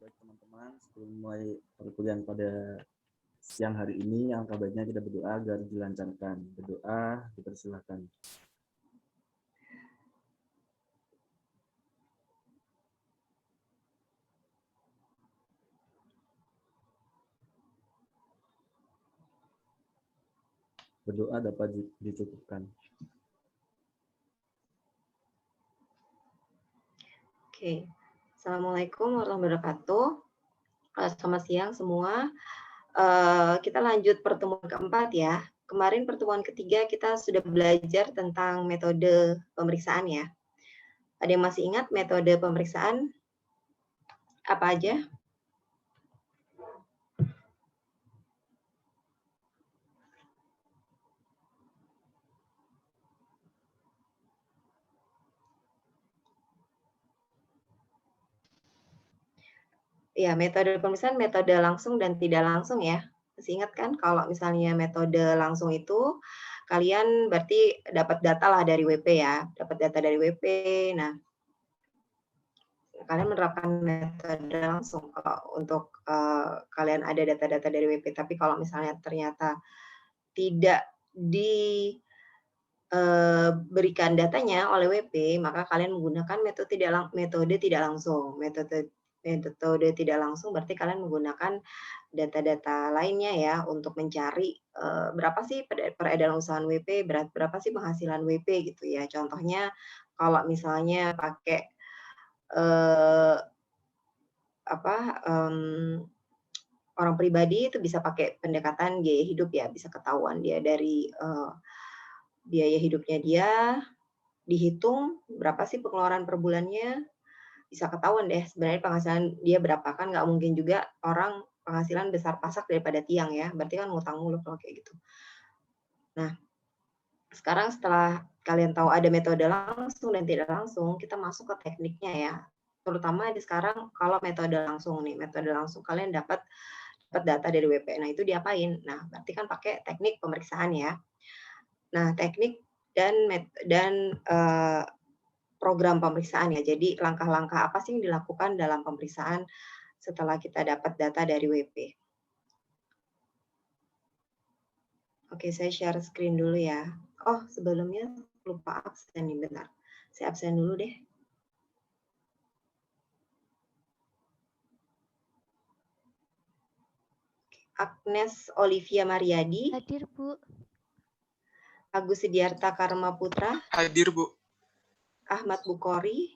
Baik teman-teman, sebelum mulai perkuliahan pada siang hari ini, yang baiknya kita berdoa agar dilancarkan. Berdoa, dipersilahkan. Berdoa dapat dicukupkan. Oke, Assalamualaikum warahmatullahi wabarakatuh. Selamat siang semua. Kita lanjut pertemuan keempat ya. Kemarin pertemuan ketiga kita sudah belajar tentang metode pemeriksaan ya. Ada yang masih ingat metode pemeriksaan apa aja? Ya, metode pemeriksaan metode langsung dan tidak langsung ya. Masih ingat kan kalau misalnya metode langsung itu kalian berarti dapat data lah dari WP ya, dapat data dari WP. Nah, kalian menerapkan metode langsung kalau untuk kalian ada data-data dari WP. Tapi kalau misalnya ternyata tidak diberikan datanya oleh WP, maka kalian menggunakan metode tidak langsung. Metode tidak langsung berarti kalian menggunakan data-data lainnya ya untuk mencari berapa sih peredaran usahaan WP, berapa sih penghasilan WP gitu ya. Contohnya kalau misalnya pakai orang pribadi itu bisa pakai pendekatan biaya hidup ya, bisa ketahuan dia dari biaya hidupnya dia, dihitung berapa sih pengeluaran per bulannya, bisa ketahuan deh sebenarnya penghasilan dia berapa. Kan nggak mungkin juga orang penghasilan besar pasak daripada tiang ya, berarti kan ngutang mulu kalau kayak gitu. Nah, sekarang setelah kalian tahu ada metode langsung dan tidak langsung, kita masuk ke tekniknya ya. Terutama di sekarang kalau metode langsung nih, metode langsung kalian dapat data dari WP. Nah, itu diapain? Nah, berarti kan pakai teknik pemeriksaan ya. Nah, teknik dan program pemeriksaan ya. Jadi langkah-langkah apa sih yang dilakukan dalam pemeriksaan setelah kita dapat data dari WP. Oke, saya share screen dulu ya. Oh, sebelumnya lupa absen nih, bentar. Saya absen dulu deh. Agnes Olivia Mariadi. Hadir, Bu. Agus Sidiarta Karma Putra. Hadir, Bu. Ahmad Bukhori.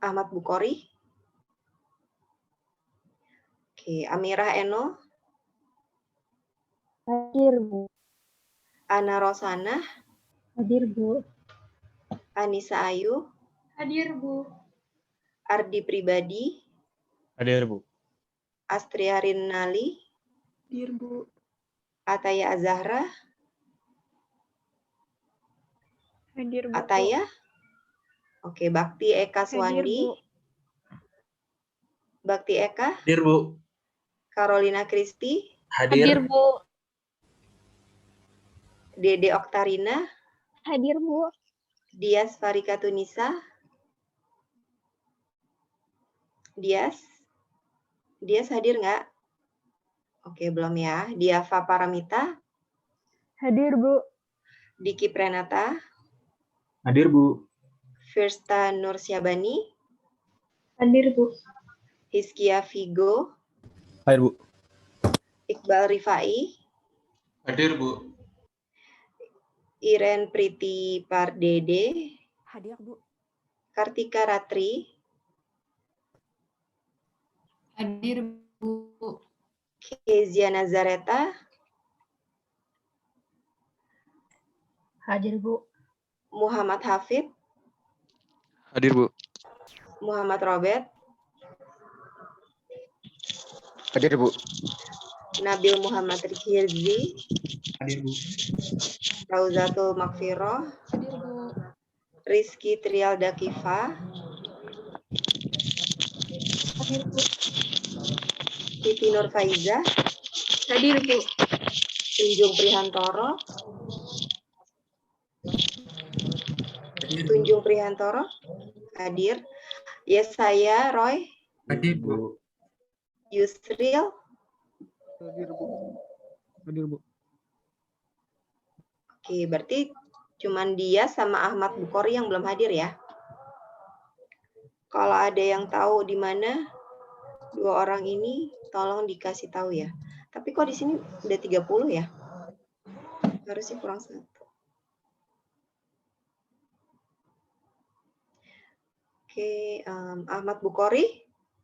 Ahmad Bukhori. Oke, Amirah Eno. Hadir, Bu. Ana Rosana. Hadir, Bu. Anissa Ayu. Hadir, Bu. Ardi Pribadi. Hadir, Bu. Astri Harinali. Hadir, Bu. Ataya Azahra. Hadir, Bu. Ataya. Oke, Bakti Eka Hadir, Swandi. Bu. Bakti Eka. Hadir, Bu. Carolina Kristi. Hadir, Bu. Dede Oktarina. Hadir, Bu. Dias Farika Tunisa. Dias hadir nggak? Oke, belum ya. Diava Paramita. Hadir, Bu. Diki Prenata. Hadir, Bu. Firsta Nursyabani. Hadir, Bu. Hizkia Vigo. Hadir, Bu. Iqbal Rifai. Hadir, Bu. Iren Priti Pardede. Hadir, Bu. Kartika Ratri. Hadir, Bu. Kezia Nazareta. Hadir, Bu. Muhammad Hafid. Hadir, Bu. Muhammad Robert. Hadir, Bu. Nabil Muhammad Hirzi. Hadir, Bu. Rauzatul Makfiroh. Hadir, Bu. Rizky Trialda Kifa. Hadir, Bu. Siti Nur Faiza. Hadir, Bu. Tunjung Prihantoro. Hadir, Bu. Tunjung Prihantoro. Hadir. Yesaya, Roy, Hadir, Bu. Bu. Yusril. Hadir, Bu. Hadir, Bu. Oke, berarti cuman dia sama Ahmad Bukhari yang belum hadir ya. Kalau ada yang tahu di mana dua orang ini, tolong dikasih tahu ya. Tapi kok di sini udah 30 ya? Harusnya kurang 1. Oke, Ahmad Bukhari,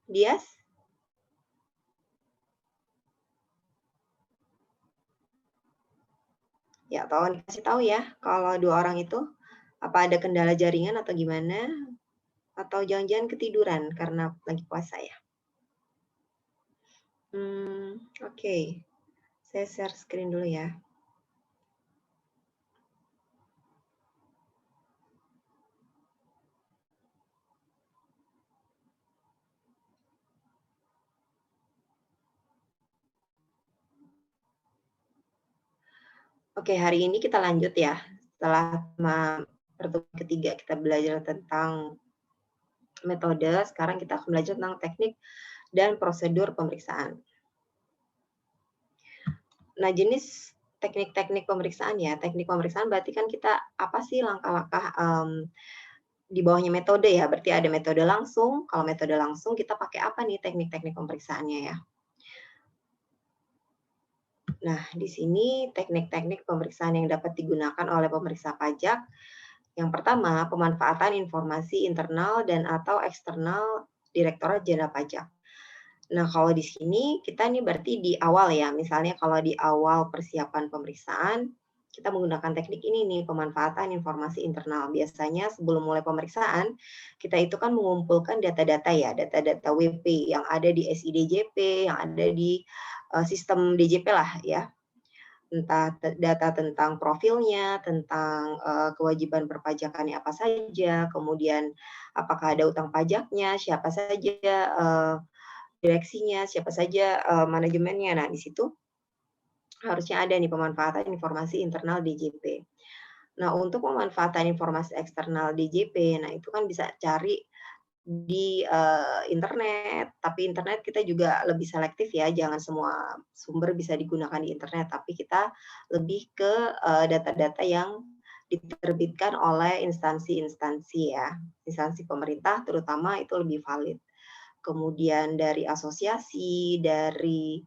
Dias. Ya, tolong dikasih tahu ya kalau dua orang itu apa ada kendala jaringan atau gimana, atau jangan-jangan ketiduran karena lagi puasa ya. Oke. Saya share screen dulu ya. Oke, hari ini kita lanjut ya. Setelah pertemuan ketiga kita belajar tentang metode, sekarang kita akan belajar tentang teknik dan prosedur pemeriksaan. Nah, jenis teknik-teknik pemeriksaan ya. Teknik pemeriksaan berarti kan kita apa sih langkah-langkah di bawahnya metode ya. Berarti ada metode langsung. Kalau metode langsung kita pakai apa nih teknik-teknik pemeriksaannya ya. Nah, di sini teknik-teknik pemeriksaan yang dapat digunakan oleh pemeriksa pajak. Yang pertama, pemanfaatan informasi internal dan atau eksternal Direktorat Jenderal Pajak. Nah, kalau di sini kita nih berarti di awal ya. Misalnya kalau di awal persiapan pemeriksaan, kita menggunakan teknik ini nih, pemanfaatan informasi internal. Biasanya sebelum mulai pemeriksaan, kita itu kan mengumpulkan data-data ya, data-data WP yang ada di SIDJP, yang ada di sistem DJP lah ya. Entah data tentang profilnya, tentang kewajiban perpajakannya apa saja, kemudian apakah ada utang pajaknya, siapa saja direksinya, siapa saja manajemennya. Nah, di situ harusnya ada nih pemanfaatan informasi internal DJP. Nah, untuk pemanfaatan informasi eksternal DJP, nah itu kan bisa cari di internet, tapi internet kita juga lebih selektif ya, jangan semua sumber bisa digunakan di internet, tapi kita lebih ke data-data yang diterbitkan oleh instansi-instansi ya, instansi pemerintah terutama itu lebih valid. Kemudian dari asosiasi, dari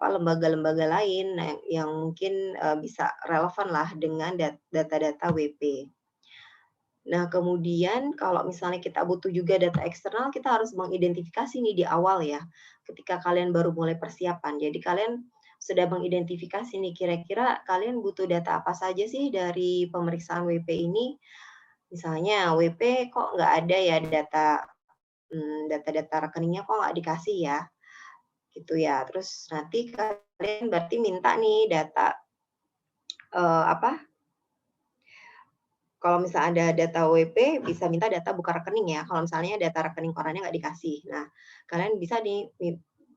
lembaga-lembaga lain yang mungkin bisa relevan lah dengan data-data WP. Nah, kemudian kalau misalnya kita butuh juga data eksternal, kita harus mengidentifikasi nih di awal ya, ketika kalian baru mulai persiapan. Jadi kalian sudah mengidentifikasi nih, kira-kira kalian butuh data apa saja sih dari pemeriksaan WP ini. Misalnya WP kok nggak ada ya data-data rekeningnya kok nggak dikasih ya, gitu ya. Terus nanti kalian berarti minta nih data kalau misalnya ada data WP, bisa minta data buka rekening ya. Kalau misalnya data rekening korannya nggak dikasih. Nah, kalian bisa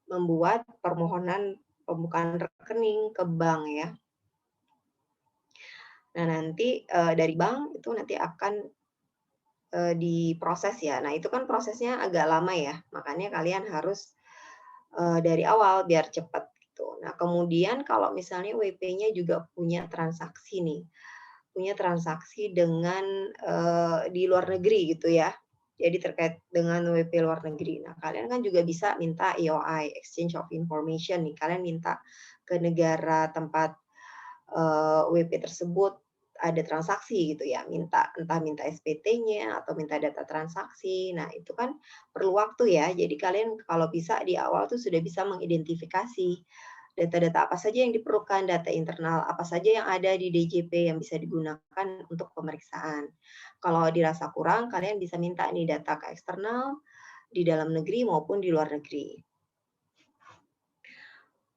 membuat permohonan pembukaan rekening ke bank ya. Nah, nanti dari bank itu nanti akan diproses ya. Nah, itu kan prosesnya agak lama ya. Makanya kalian harus dari awal biar cepat gitu. Nah, kemudian kalau misalnya WP-nya juga punya transaksi nih. Punya transaksi dengan di luar negeri gitu ya. Jadi terkait dengan WP luar negeri. Nah, kalian kan juga bisa minta EOI, Exchange of Information nih. Kalian minta ke negara tempat WP tersebut ada transaksi gitu ya. Entah minta SPT-nya atau minta data transaksi. Nah, itu kan perlu waktu ya. Jadi kalian kalau bisa di awal tuh sudah bisa mengidentifikasi data-data apa saja yang diperlukan, data internal apa saja yang ada di DJP yang bisa digunakan untuk pemeriksaan. Kalau dirasa kurang, kalian bisa minta nih data ke eksternal, di dalam negeri maupun di luar negeri.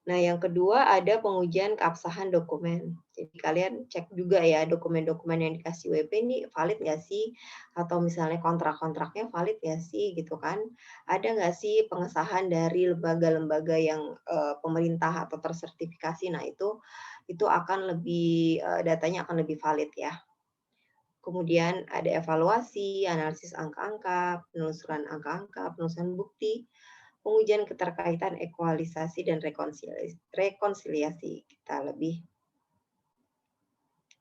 Nah, yang kedua ada pengujian keabsahan dokumen. Jadi kalian cek juga ya dokumen-dokumen yang dikasih WP ini valid nggak sih? Atau misalnya kontrak-kontraknya valid nggak sih gitu kan? Ada nggak sih pengesahan dari lembaga-lembaga yang pemerintah atau tersertifikasi? Nah, itu akan lebih datanya akan lebih valid ya. Kemudian ada evaluasi, analisis angka-angka, penelusuran angka-angka, penelusuran bukti, pengujian keterkaitan, ekualisasi, dan rekonsiliasi.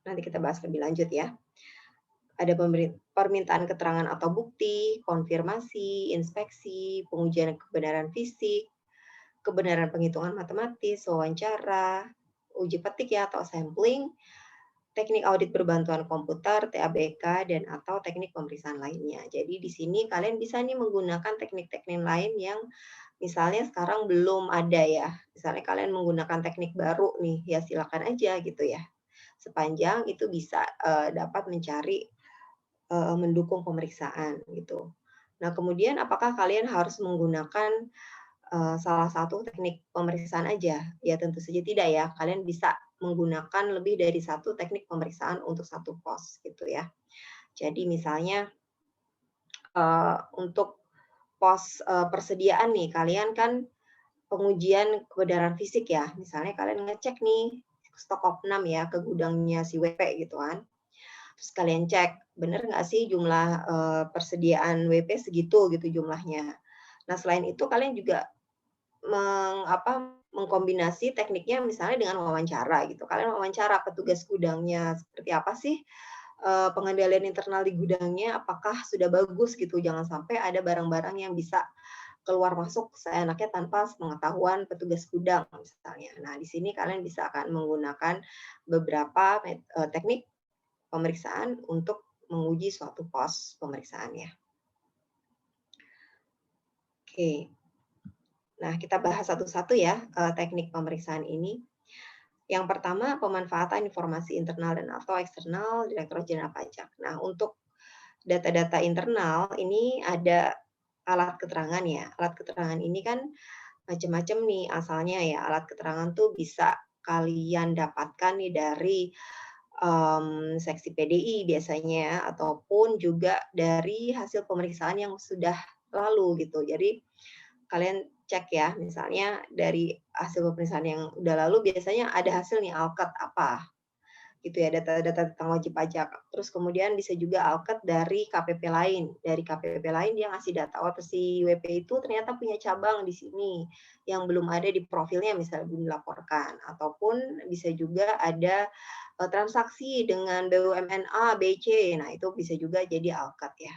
Nanti kita bahas lebih lanjut ya. Ada permintaan keterangan atau bukti, konfirmasi, inspeksi, pengujian kebenaran fisik, kebenaran penghitungan matematis, wawancara, uji petik ya atau sampling, teknik audit berbantuan komputer, TABK, dan atau teknik pemeriksaan lainnya. Jadi di sini kalian bisa nih menggunakan teknik-teknik lain yang misalnya sekarang belum ada ya. Misalnya kalian menggunakan teknik baru nih, ya silakan aja gitu ya. Sepanjang itu bisa dapat mencari mendukung pemeriksaan gitu. Nah, kemudian apakah kalian harus menggunakan salah satu teknik pemeriksaan aja? Ya tentu saja tidak ya. Kalian bisa menggunakan lebih dari satu teknik pemeriksaan untuk satu pos gitu ya. Jadi misalnya untuk pos persediaan nih, kalian kan pengujian kebenaran fisik ya. Misalnya kalian ngecek nih stok opnam ya ke gudangnya si WP gitu kan. Terus kalian cek, benar nggak sih jumlah persediaan WP segitu gitu jumlahnya. Nah, selain itu kalian juga mengkombinasi tekniknya misalnya dengan wawancara gitu. Kalian wawancara petugas gudangnya seperti apa sih pengendalian internal di gudangnya, apakah sudah bagus gitu. Jangan sampai ada barang-barang yang bisa keluar masuk seenaknya tanpa pengetahuan petugas gudang misalnya. Nah, di sini kalian bisa akan menggunakan beberapa teknik pemeriksaan untuk menguji suatu pos pemeriksaan ya. Oke. Nah, kita bahas satu-satu ya teknik pemeriksaan ini. Yang pertama, pemanfaatan informasi internal dan atau eksternal Direktorat Jenderal Pajak. Nah, untuk data-data internal ini ada alat keterangan ya. Alat keterangan ini kan macam-macam nih asalnya ya. Alat keterangan tuh bisa kalian dapatkan nih dari seksi PDI biasanya, ataupun juga dari hasil pemeriksaan yang sudah lalu gitu. Jadi kalian cek ya, misalnya dari hasil pemeriksaan yang udah lalu biasanya ada hasil nih alket apa gitu ya, data-data tentang wajib pajak. Terus kemudian bisa juga alket dari KPP lain. Dari KPP lain dia ngasih data, oh si WP itu ternyata punya cabang di sini yang belum ada di profilnya, misalnya belum dilaporkan. Ataupun bisa juga ada transaksi dengan BUMN A, B, C. Nah, itu bisa juga jadi alket ya.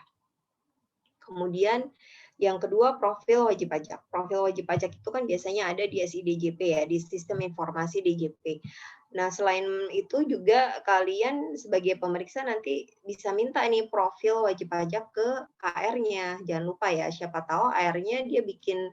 Kemudian yang kedua, profil wajib pajak. Profil wajib pajak itu kan biasanya ada di SIDJP ya, di Sistem Informasi DJP. Nah, selain itu juga kalian sebagai pemeriksa nanti bisa minta nih profil wajib pajak ke AR-nya. Jangan lupa ya, siapa tahu AR-nya dia bikin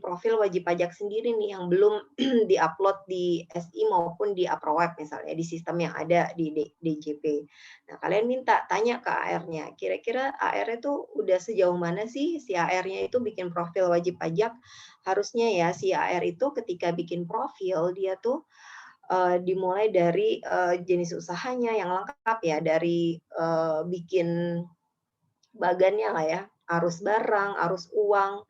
profil wajib pajak sendiri nih yang belum diupload di SI maupun di Aproweb misalnya di sistem yang ada di DJP. Nah, kalian tanya ke AR-nya, kira-kira AR itu udah sejauh mana sih si AR-nya itu bikin profil wajib pajak? Harusnya ya si AR itu ketika bikin profil dia tuh dimulai dari jenis usahanya yang lengkap ya, dari bikin bagannya lah ya, arus barang, arus uang,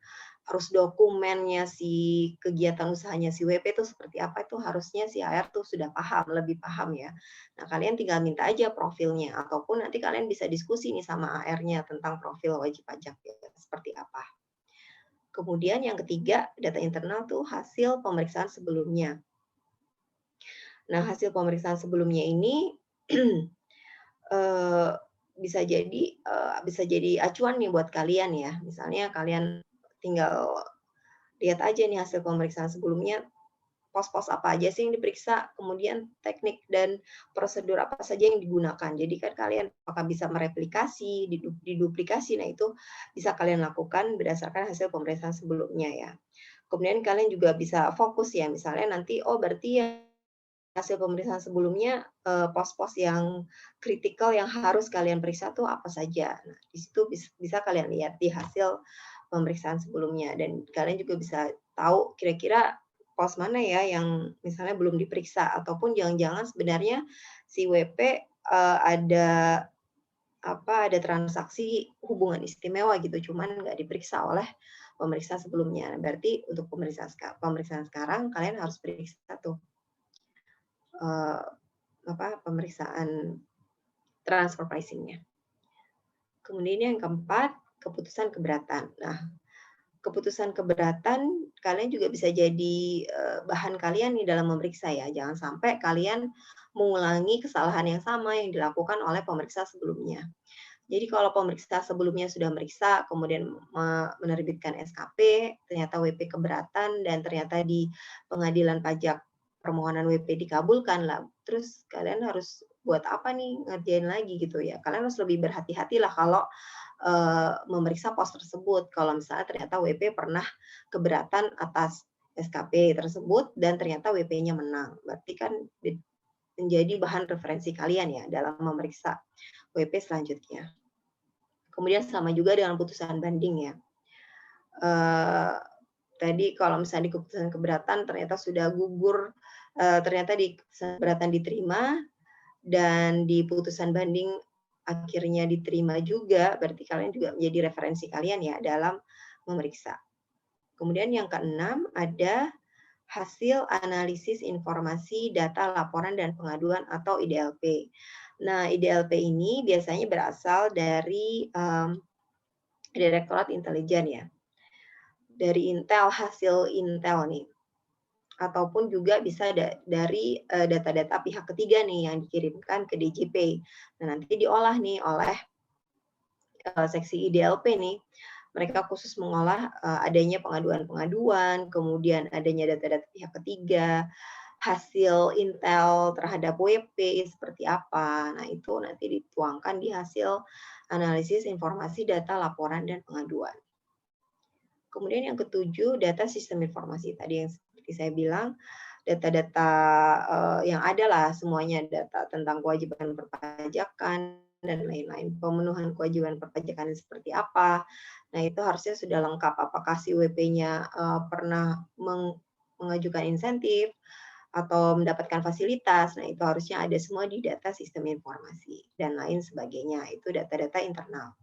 arus dokumennya si kegiatan usahanya si WP itu seperti apa, itu harusnya si AR tuh sudah paham, lebih paham ya. Nah, kalian tinggal minta aja profilnya, ataupun nanti kalian bisa diskusi nih sama AR-nya tentang profil wajib pajak ya, seperti apa. Kemudian yang ketiga, data internal tuh hasil pemeriksaan sebelumnya. Nah, hasil pemeriksaan sebelumnya ini bisa jadi acuan nih buat kalian ya. Misalnya kalian tinggal lihat aja nih hasil pemeriksaan sebelumnya, pos-pos apa aja sih yang diperiksa, kemudian teknik dan prosedur apa saja yang digunakan. Jadi kan kalian apakah bisa mereplikasi, diduplikasi, nah itu bisa kalian lakukan berdasarkan hasil pemeriksaan sebelumnya ya. Kemudian kalian juga bisa fokus ya, misalnya nanti, oh berarti ya hasil pemeriksaan sebelumnya pos-pos yang kritikal yang harus kalian periksa tuh apa saja. Nah, di situ bisa kalian lihat di hasil pemeriksaan sebelumnya, dan kalian juga bisa tahu kira-kira pos mana ya yang misalnya belum diperiksa, ataupun jangan-jangan sebenarnya si WP ada transaksi hubungan istimewa gitu, cuman nggak diperiksa oleh pemeriksa sebelumnya. Berarti untuk pemeriksaan sekarang kalian harus periksa tuh pemeriksaan transfer pricing-nya. Kemudian yang keempat, keputusan keberatan. Nah, keputusan keberatan kalian juga bisa jadi bahan kalian nih dalam memeriksa ya. Jangan sampai kalian mengulangi kesalahan yang sama yang dilakukan oleh pemeriksa sebelumnya. Jadi kalau pemeriksa sebelumnya sudah meriksa, kemudian menerbitkan SKP, ternyata WP keberatan, dan ternyata di pengadilan pajak permohonan WP dikabulkan lah, terus kalian harus buat apa nih ngerjain lagi gitu ya. Kalian harus lebih berhati-hati lah kalau memeriksa pos tersebut. Kalau misalnya ternyata WP pernah keberatan atas SKP tersebut dan ternyata WP-nya menang, berarti kan menjadi bahan referensi kalian ya dalam memeriksa WP selanjutnya. Kemudian sama juga dengan putusan banding ya. Tadi kalau misalnya di keputusan keberatan ternyata sudah gugur, ternyata di keberatan diterima dan di putusan banding akhirnya diterima juga, berarti kalian juga menjadi referensi kalian ya dalam memeriksa. Kemudian yang keenam ada hasil analisis informasi data laporan dan pengaduan atau IDLP. Nah, IDLP ini biasanya berasal dari Direktorat Intelijen ya. Dari Intel, hasil Intel nih. Ataupun juga bisa dari data-data pihak ketiga nih yang dikirimkan ke DJP. Nah, nanti diolah nih oleh seksi IDLP nih. Mereka khusus mengolah adanya pengaduan-pengaduan, kemudian adanya data-data pihak ketiga, hasil Intel terhadap WP seperti apa. Nah, itu nanti dituangkan di hasil analisis informasi data laporan dan pengaduan. Kemudian yang ketujuh, data sistem informasi. Tadi yang seperti saya bilang, data-data yang ada lah semuanya, data tentang kewajiban perpajakan dan lain-lain. Pemenuhan kewajiban perpajakan seperti apa. Nah, itu harusnya sudah lengkap. Apakah si WP-nya pernah mengajukan insentif atau mendapatkan fasilitas. Nah, itu harusnya ada semua di data sistem informasi dan lain sebagainya. Itu data-data internal.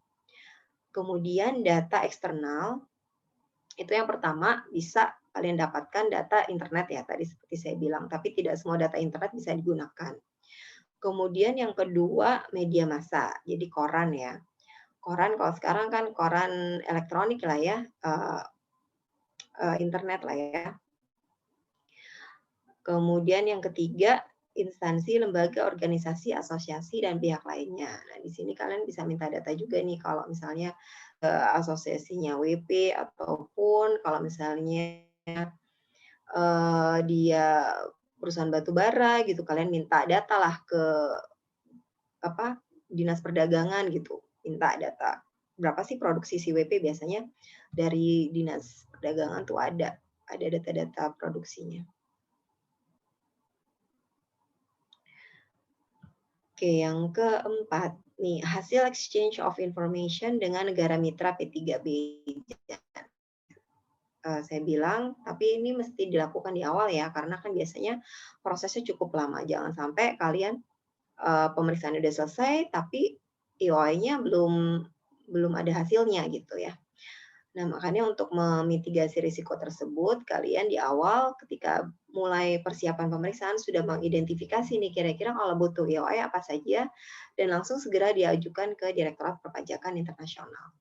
Kemudian data eksternal, itu yang pertama bisa kalian dapatkan data internet ya, tadi seperti saya bilang, tapi tidak semua data internet bisa digunakan. Kemudian yang kedua, media massa, jadi koran ya. Koran, kalau sekarang kan koran elektronik lah ya, internet lah ya. Kemudian yang ketiga, instansi, lembaga, organisasi, asosiasi, dan pihak lainnya. Nah, di sini kalian bisa minta data juga nih, kalau misalnya asosiasinya WP, ataupun kalau misalnya dia perusahaan batu bara gitu, kalian minta data lah ke dinas perdagangan gitu, minta data berapa sih produksi si WP. Biasanya dari dinas perdagangan tuh ada data-data produksinya. Oke, yang keempat nih, hasil exchange of information dengan negara mitra P3B. Saya bilang, tapi ini mesti dilakukan di awal ya, karena kan biasanya prosesnya cukup lama. Jangan sampai kalian pemeriksaan udah selesai, tapi IOI-nya belum ada hasilnya gitu ya. Nah, makanya untuk memitigasi risiko tersebut, kalian di awal ketika mulai persiapan pemeriksaan sudah mengidentifikasi nih kira-kira kalau butuh IOI apa saja, dan langsung segera diajukan ke Direktorat Perpajakan Internasional.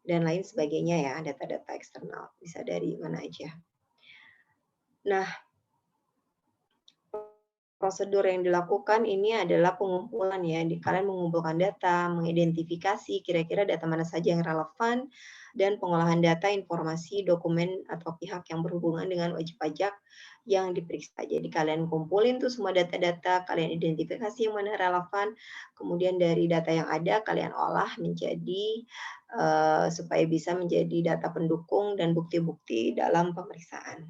Dan lain sebagainya ya, data-data eksternal, bisa dari mana aja. Nah, prosedur yang dilakukan ini adalah pengumpulan ya, kalian mengumpulkan data, mengidentifikasi kira-kira data mana saja yang relevan, dan pengolahan data, informasi, dokumen, atau pihak yang berhubungan dengan wajib pajak yang diperiksa. Jadi kalian kumpulin tuh semua data-data, kalian identifikasi yang mana relevan, kemudian dari data yang ada kalian olah menjadi supaya bisa menjadi data pendukung dan bukti-bukti dalam pemeriksaan.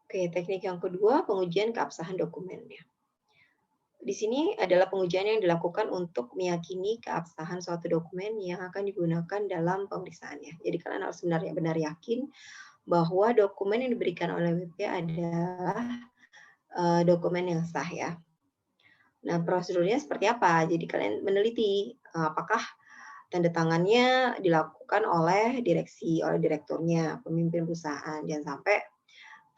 Oke, teknik yang kedua, pengujian keabsahan dokumennya. Di sini adalah pengujian yang dilakukan untuk meyakini keabsahan suatu dokumen yang akan digunakan dalam pemeriksaannya. Jadi kalian harus benar-benar yakin bahwa dokumen yang diberikan oleh WP adalah dokumen yang sah ya. Nah, prosedurnya seperti apa? Jadi kalian meneliti apakah tanda tangannya dilakukan oleh direksi, oleh direkturnya, pemimpin perusahaan. Jangan sampai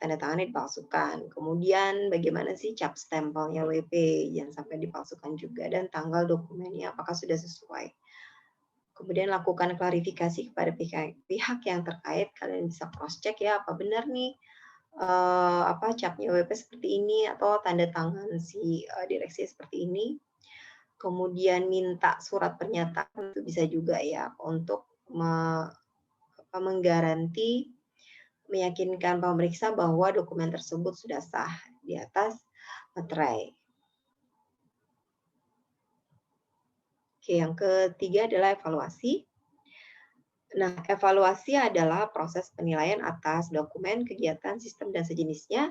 tanda tangannya dipalsukan. Kemudian bagaimana sih cap stempelnya WP, jangan sampai dipalsukan juga, dan tanggal dokumennya apakah sudah sesuai. Kemudian lakukan klarifikasi kepada pihak yang terkait, kalian bisa cross check ya apa benar nih capnya WP seperti ini atau tanda tangan si direksi seperti ini. Kemudian minta surat pernyataan itu bisa juga ya untuk menggaransi meyakinkan pemeriksa bahwa dokumen tersebut sudah sah di atas materai. Oke, yang ketiga adalah evaluasi. Nah, evaluasi adalah proses penilaian atas dokumen, kegiatan, sistem, dan sejenisnya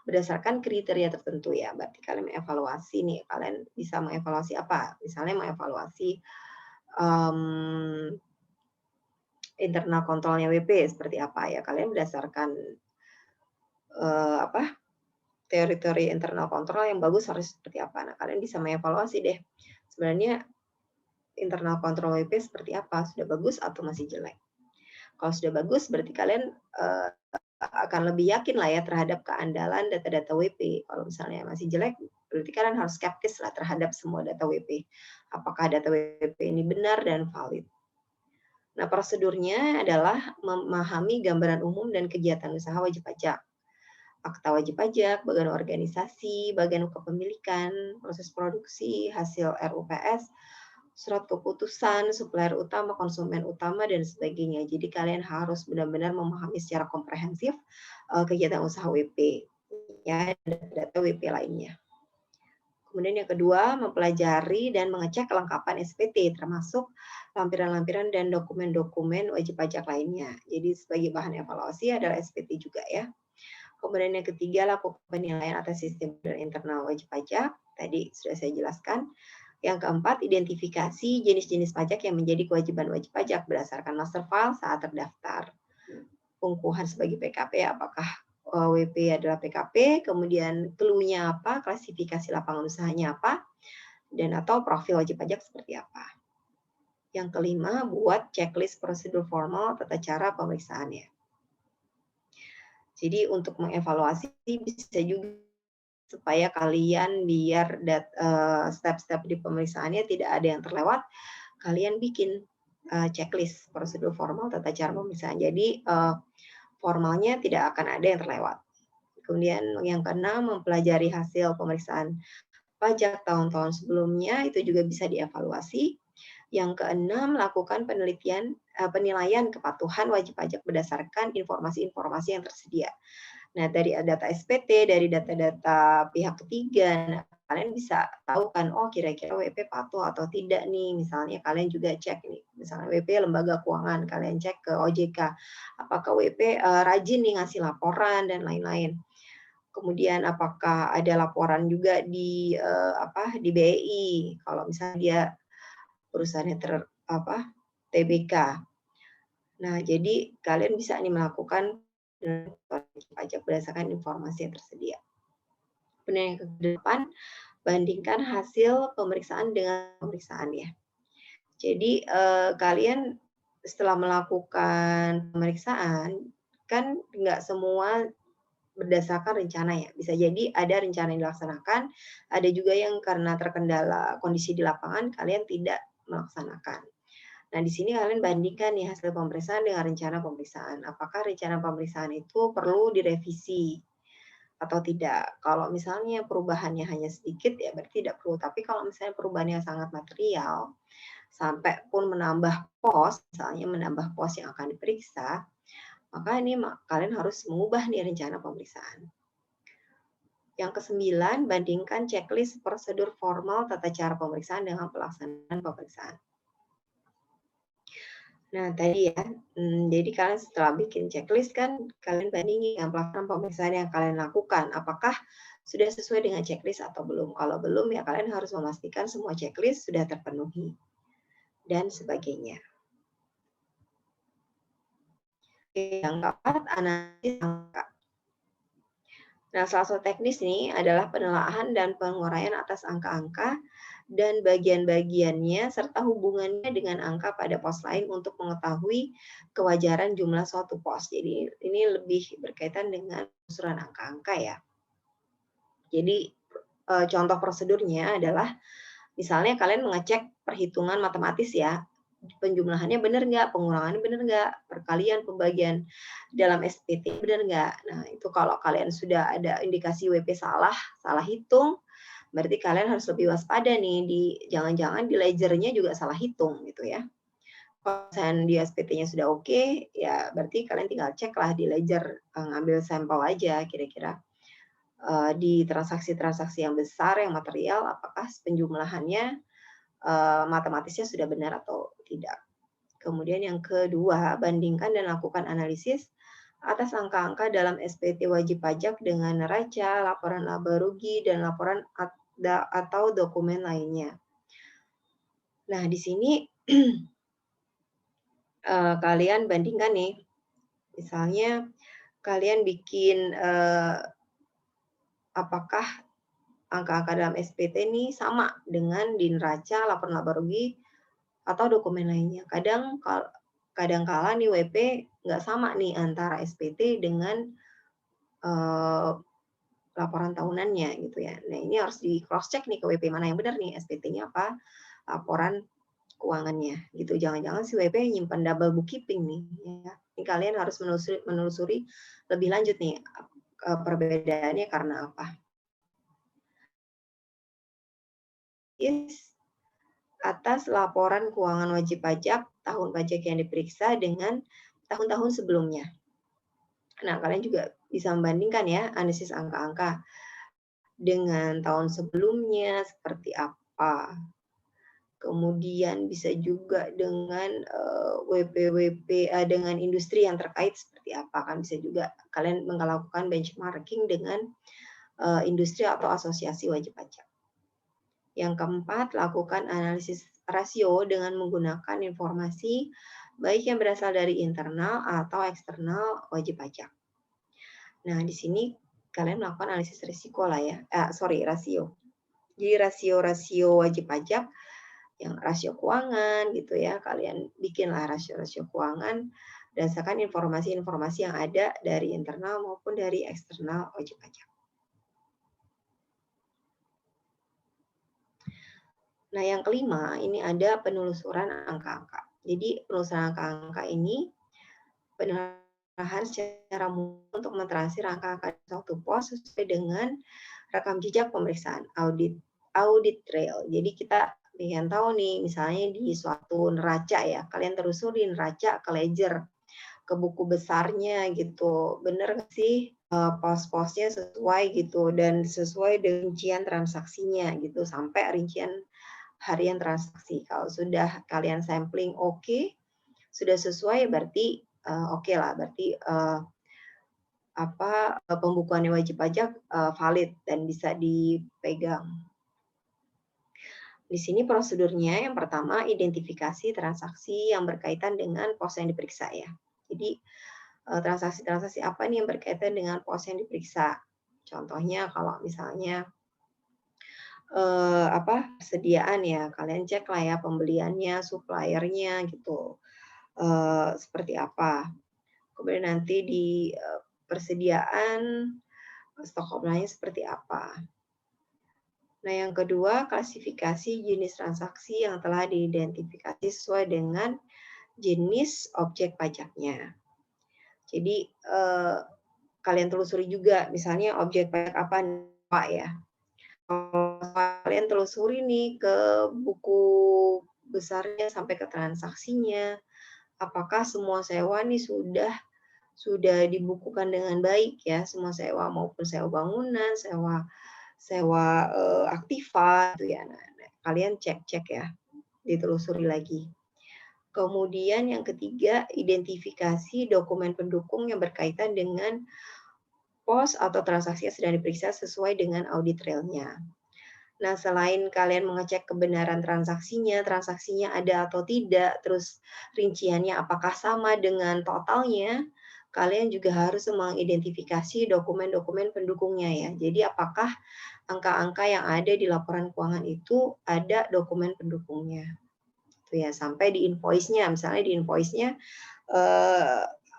berdasarkan kriteria tertentu ya. Berarti kalian mengevaluasi nih, kalian bisa mengevaluasi apa? Misalnya mengevaluasi internal kontrolnya WP seperti apa ya. Kalian berdasarkan teori-teori internal kontrol yang bagus harus seperti apa. Nah, kalian bisa mengevaluasi deh. Sebenarnya internal kontrol WP seperti apa? Sudah bagus atau masih jelek? Kalau sudah bagus, berarti kalian akan lebih yakin lah ya terhadap keandalan data-data WP. Kalau misalnya masih jelek, berarti kalian harus skeptis lah terhadap semua data WP. Apakah data WP ini benar dan valid? Nah, prosedurnya adalah memahami gambaran umum dan kegiatan usaha wajib pajak. Akta wajib pajak, bagian organisasi, bagian kepemilikan, proses produksi, hasil RUPS, surat keputusan, supplier utama, konsumen utama, dan sebagainya. Jadi kalian harus benar-benar memahami secara komprehensif kegiatan usaha WP, ya, data WP lainnya. Kemudian yang kedua, mempelajari dan mengecek kelengkapan SPT, termasuk lampiran-lampiran dan dokumen-dokumen wajib pajak lainnya. Jadi sebagai bahan evaluasi adalah SPT juga ya. Kemudian yang ketiga, lakukan penilaian atas sistem dan internal wajib pajak. Tadi sudah saya jelaskan. Yang keempat, identifikasi jenis-jenis pajak yang menjadi kewajiban wajib pajak berdasarkan master file saat terdaftar. Pengukuhan sebagai PKP, apakah WP adalah PKP, kemudian clue-nya apa, klasifikasi lapangan usahanya apa, dan atau profil wajib pajak seperti apa. Yang kelima, buat checklist prosedur formal tata cara pemeriksaannya. Jadi untuk mengevaluasi bisa juga supaya kalian biar step-step di pemeriksaannya tidak ada yang terlewat, kalian bikin checklist prosedur formal tata cara pemeriksaan. Jadi formalnya tidak akan ada yang terlewat. Kemudian yang keenam, mempelajari hasil pemeriksaan pajak tahun-tahun sebelumnya, itu juga bisa dievaluasi. Yang keenam, lakukan penilaian kepatuhan wajib pajak berdasarkan informasi-informasi yang tersedia. Nah, dari data SPT, dari data-data pihak ketiga, kalian bisa tahu kan, oh kira-kira WP patuh atau tidak nih. Misalnya kalian juga cek nih, misalnya WP lembaga keuangan, kalian cek ke OJK, apakah WP rajin nih ngasih laporan dan lain-lain. Kemudian apakah ada laporan juga di BI, kalau misalnya dia perusahaannya TBK. Nah, jadi kalian bisa nih melakukan pajak berdasarkan informasi yang tersedia. Kemudian yang ke-8, bandingkan hasil pemeriksaan dengan pemeriksaan ya. Jadi kalian setelah melakukan pemeriksaan, kan nggak semua berdasarkan rencana ya. Bisa jadi ada rencana yang dilaksanakan, ada juga yang karena terkendala kondisi di lapangan, kalian tidak melaksanakan. Nah, di sini kalian bandingkan nih hasil pemeriksaan dengan rencana pemeriksaan. Apakah rencana pemeriksaan itu perlu direvisi atau tidak? Kalau misalnya perubahannya hanya sedikit, ya berarti tidak perlu. Tapi kalau misalnya perubahannya sangat material, sampai pun menambah pos, misalnya menambah pos yang akan diperiksa, maka ini kalian harus mengubah nih rencana pemeriksaan. Yang ke-9, bandingkan checklist prosedur formal tata cara pemeriksaan dengan pelaksanaan pemeriksaan. Nah, tadi ya, jadi kalian setelah bikin checklist kan, kalian bandingin dengan pelaksanaan pemeriksaan yang kalian lakukan. Apakah sudah sesuai dengan checklist atau belum? Kalau belum, ya kalian harus memastikan semua checklist sudah terpenuhi. Dan sebagainya. Yang keempat, analisis angka. Nah, salah satu teknis nih adalah penelaahan dan penguraian atas angka-angka dan bagian-bagiannya serta hubungannya dengan angka pada pos lain untuk mengetahui kewajaran jumlah suatu pos. Jadi ini lebih berkaitan dengan penelusuran angka-angka ya. Jadi contoh prosedurnya adalah misalnya kalian mengecek perhitungan matematis ya, penjumlahannya benar nggak, pengurangannya benar nggak, perkalian, pembagian dalam SPT benar nggak. Nah, itu kalau kalian sudah ada indikasi WP salah hitung, berarti kalian harus lebih waspada nih, jangan-jangan di ledgernya juga salah hitung gitu ya. Kalau misalnya di SPT-nya sudah oke, ya berarti kalian tinggal cek lah di ledger, ngambil sampel aja kira-kira di transaksi-transaksi yang besar, yang material, apakah penjumlahannya matematisnya sudah benar atau tidak. Kemudian yang kedua, bandingkan dan lakukan analisis atas angka-angka dalam SPT wajib pajak dengan neraca, laporan laba rugi, dan laporan atau dokumen lainnya. Nah, di sini kalian bandingkan nih, misalnya kalian bikin apakah angka-angka dalam SPT ini sama dengan di neraca, laporan laba rugi, atau dokumen lainnya. Kadang-kala nih WP nggak sama nih antara SPT dengan laporan tahunannya gitu ya. Nah, ini harus di cross check nih ke WP mana yang benar nih, SPT-nya apa laporan keuangannya gitu. Jangan-jangan si WP nyimpan double bookkeeping nih ya. Ini kalian harus menelusuri lebih lanjut nih perbedaannya karena apa. Atas laporan keuangan wajib pajak tahun pajak yang diperiksa dengan tahun-tahun sebelumnya. Nah, kalian juga bisa membandingkan ya analisis angka-angka dengan tahun sebelumnya seperti apa. Kemudian bisa juga dengan WP-WP dengan industri yang terkait seperti apa, kan bisa juga kalian melakukan benchmarking dengan industri atau asosiasi wajib pajak. Yang keempat, lakukan analisis rasio dengan menggunakan informasi baik yang berasal dari internal atau eksternal wajib pajak. Nah, di sini kalian melakukan analisis risiko lah ya. Rasio. Jadi rasio-rasio wajib pajak yang rasio keuangan gitu ya, kalian bikinlah rasio-rasio keuangan berdasarkan informasi-informasi yang ada dari internal maupun dari eksternal wajib pajak. Nah, yang kelima, ini ada penelusuran angka-angka. Jadi, penelusuran angka-angka ini penelahan secara mudah untuk mentranslasi angka-angka suatu pos sesuai dengan rekam jejak pemeriksaan audit trail. Jadi, kita ingin tahu nih, misalnya di suatu neraca ya, kalian telusuri neraca ke ledger, ke buku besarnya gitu. Bener nggak sih pos-posnya sesuai gitu, dan sesuai dengan rincian transaksinya gitu, sampai rincian harian transaksi. Kalau sudah kalian sampling oke, sudah sesuai berarti oke lah, berarti pembukuannya wajib pajak valid dan bisa dipegang. Di sini prosedurnya yang pertama identifikasi transaksi yang berkaitan dengan pos yang diperiksa ya. Jadi transaksi-transaksi apa nih yang berkaitan dengan pos yang diperiksa? Contohnya kalau misalnya persediaan ya, kalian cek lah ya pembeliannya, suppliernya gitu, seperti apa. Kemudian nanti di persediaan stok offline seperti apa. Nah, yang kedua, klasifikasi jenis transaksi yang telah diidentifikasi sesuai dengan jenis objek pajaknya. Jadi kalian telusuri juga, misalnya objek pajak apa Pak ya. Kalian telusuri nih ke buku besarnya sampai ke transaksinya, apakah semua sewa nih sudah dibukukan dengan baik ya, semua sewa maupun sewa bangunan, sewa aktiva gitu ya. Nah, kalian cek ya, ditelusuri lagi. Kemudian yang ketiga, identifikasi dokumen pendukung yang berkaitan dengan pos atau transaksi yang sedang diperiksa sesuai dengan audit trail-nya. Nah, selain kalian mengecek kebenaran transaksinya ada atau tidak, terus rinciannya apakah sama dengan totalnya, kalian juga harus mengidentifikasi dokumen-dokumen pendukungnya ya. Jadi apakah angka-angka yang ada di laporan keuangan itu ada dokumen pendukungnya. Itu ya, sampai di invoice-nya, misalnya di invoice-nya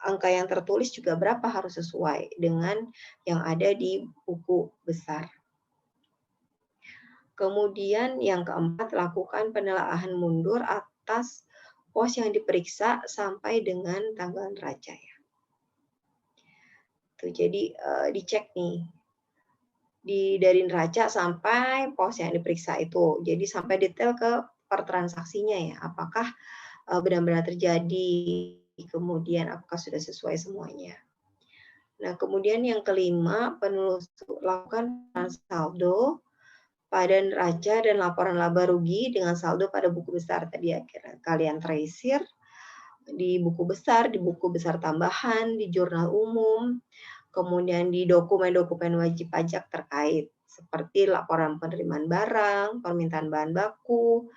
angka yang tertulis juga berapa harus sesuai dengan yang ada di buku besar. Kemudian yang keempat, lakukan penelaahan mundur atas pos yang diperiksa sampai dengan tanggal neraca ya. Tuh, jadi dicek nih dari neraca sampai pos yang diperiksa itu. Jadi sampai detail ke per transaksinya ya. Apakah benar-benar terjadi, kemudian apakah sudah sesuai semuanya. Nah, kemudian yang kelima, lakukan saldo pada neraca dan laporan laba rugi dengan saldo pada buku besar tadi ya. Kalian tracer di buku besar tambahan, di jurnal umum, kemudian di dokumen-dokumen wajib pajak terkait seperti laporan penerimaan barang, permintaan bahan baku,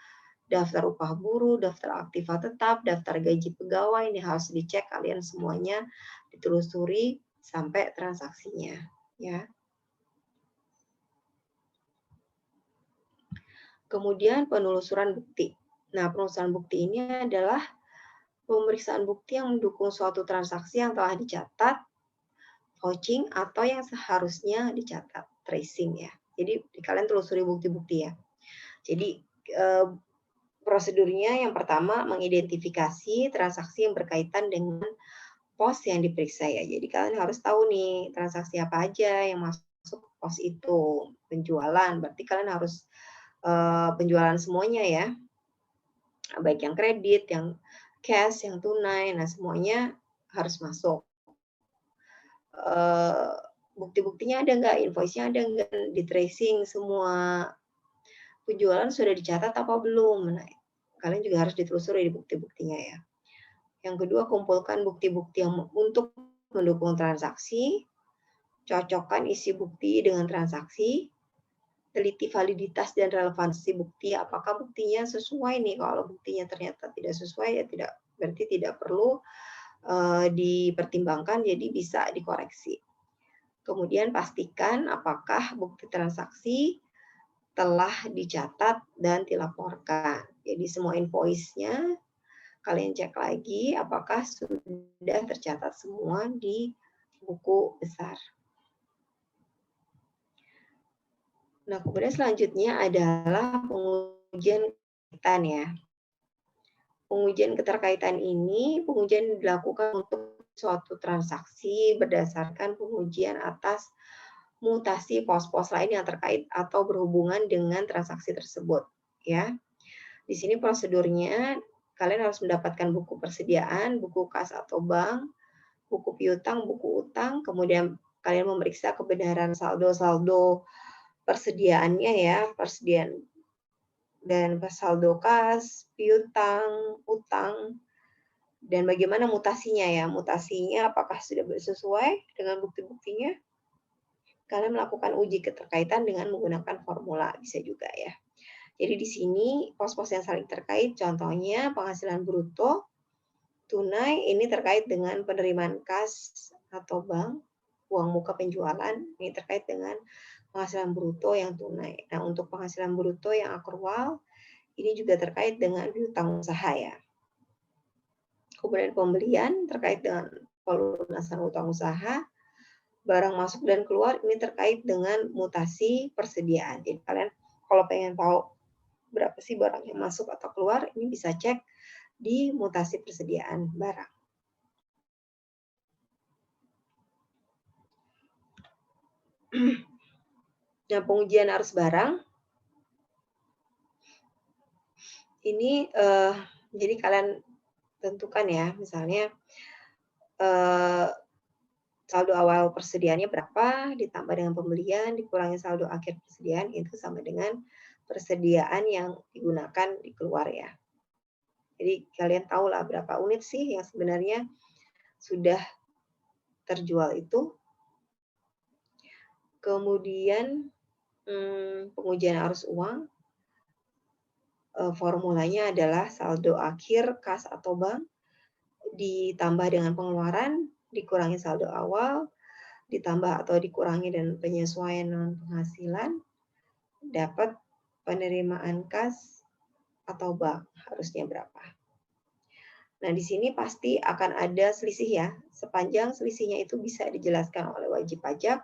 daftar upah buruh, daftar aktiva tetap, daftar gaji pegawai. Ini harus dicek kalian semuanya, ditelusuri sampai transaksinya ya. Kemudian penelusuran bukti. Nah, penelusuran bukti ini adalah pemeriksaan bukti yang mendukung suatu transaksi yang telah dicatat, vouching, atau yang seharusnya dicatat, tracing ya. Jadi kalian telusuri bukti-bukti ya. Jadi prosedurnya yang pertama mengidentifikasi transaksi yang berkaitan dengan pos yang diperiksa ya. Jadi kalian harus tahu nih transaksi apa aja yang masuk pos itu. Penjualan, berarti kalian harus penjualan semuanya ya, baik yang kredit, yang cash, yang tunai, nah semuanya harus masuk. Bukti-buktinya ada nggak, invoice-nya ada nggak, di tracing semua penjualan sudah dicatat apa belum. Nah, kalian juga harus ditelusuri di bukti-buktinya ya. Yang kedua, kumpulkan bukti-bukti yang untuk mendukung transaksi, cocokkan isi bukti dengan transaksi, teliti validitas dan relevansi bukti, apakah buktinya sesuai nih. Kalau buktinya ternyata tidak sesuai ya berarti tidak perlu dipertimbangkan, jadi bisa dikoreksi. Kemudian pastikan apakah bukti transaksi telah dicatat dan dilaporkan. Jadi semua invoice-nya kalian cek lagi apakah sudah tercatat semua di buku besar. Nah, kemudian selanjutnya adalah pengujian keterkaitan ya. Pengujian keterkaitan ini, pengujian dilakukan untuk suatu transaksi berdasarkan pengujian atas mutasi pos-pos lain yang terkait atau berhubungan dengan transaksi tersebut. Ya, di sini prosedurnya kalian harus mendapatkan buku persediaan, buku kas atau bank, buku piutang, buku utang, kemudian kalian memeriksa kebenaran saldo-saldo persediaannya ya, persediaan dan saldo kas, piutang, utang, dan bagaimana mutasinya ya. Mutasinya apakah sudah sesuai dengan bukti-buktinya. Kalian melakukan uji keterkaitan dengan menggunakan formula, bisa juga ya. Jadi di sini pos-pos yang saling terkait, contohnya penghasilan bruto, tunai, ini terkait dengan penerimaan kas atau bank, uang muka penjualan, ini terkait dengan penghasilan bruto yang tunai. Nah, untuk penghasilan bruto yang akrual, ini juga terkait dengan piutang usaha ya. Kemudian pembelian terkait dengan pelunasan utang usaha, barang masuk dan keluar, ini terkait dengan mutasi persediaan. Jadi kalian kalau pengen tahu berapa sih barang yang masuk atau keluar, ini bisa cek di mutasi persediaan barang. Nah, pengujian arus barang ini jadi kalian tentukan ya, misalnya saldo awal persediaannya berapa, ditambah dengan pembelian, dikurangi saldo akhir persediaan, itu sama dengan persediaan yang digunakan di keluar ya. Jadi kalian tahulah berapa unit sih yang sebenarnya sudah terjual itu. Kemudian pengujian arus uang, formulanya adalah saldo akhir kas atau bank ditambah dengan pengeluaran dikurangi saldo awal, ditambah atau dikurangi dan penyesuaian non penghasilan, dapat penerimaan kas atau bank harusnya berapa. Nah, di sini pasti akan ada selisih ya. Sepanjang selisihnya itu bisa dijelaskan oleh wajib pajak,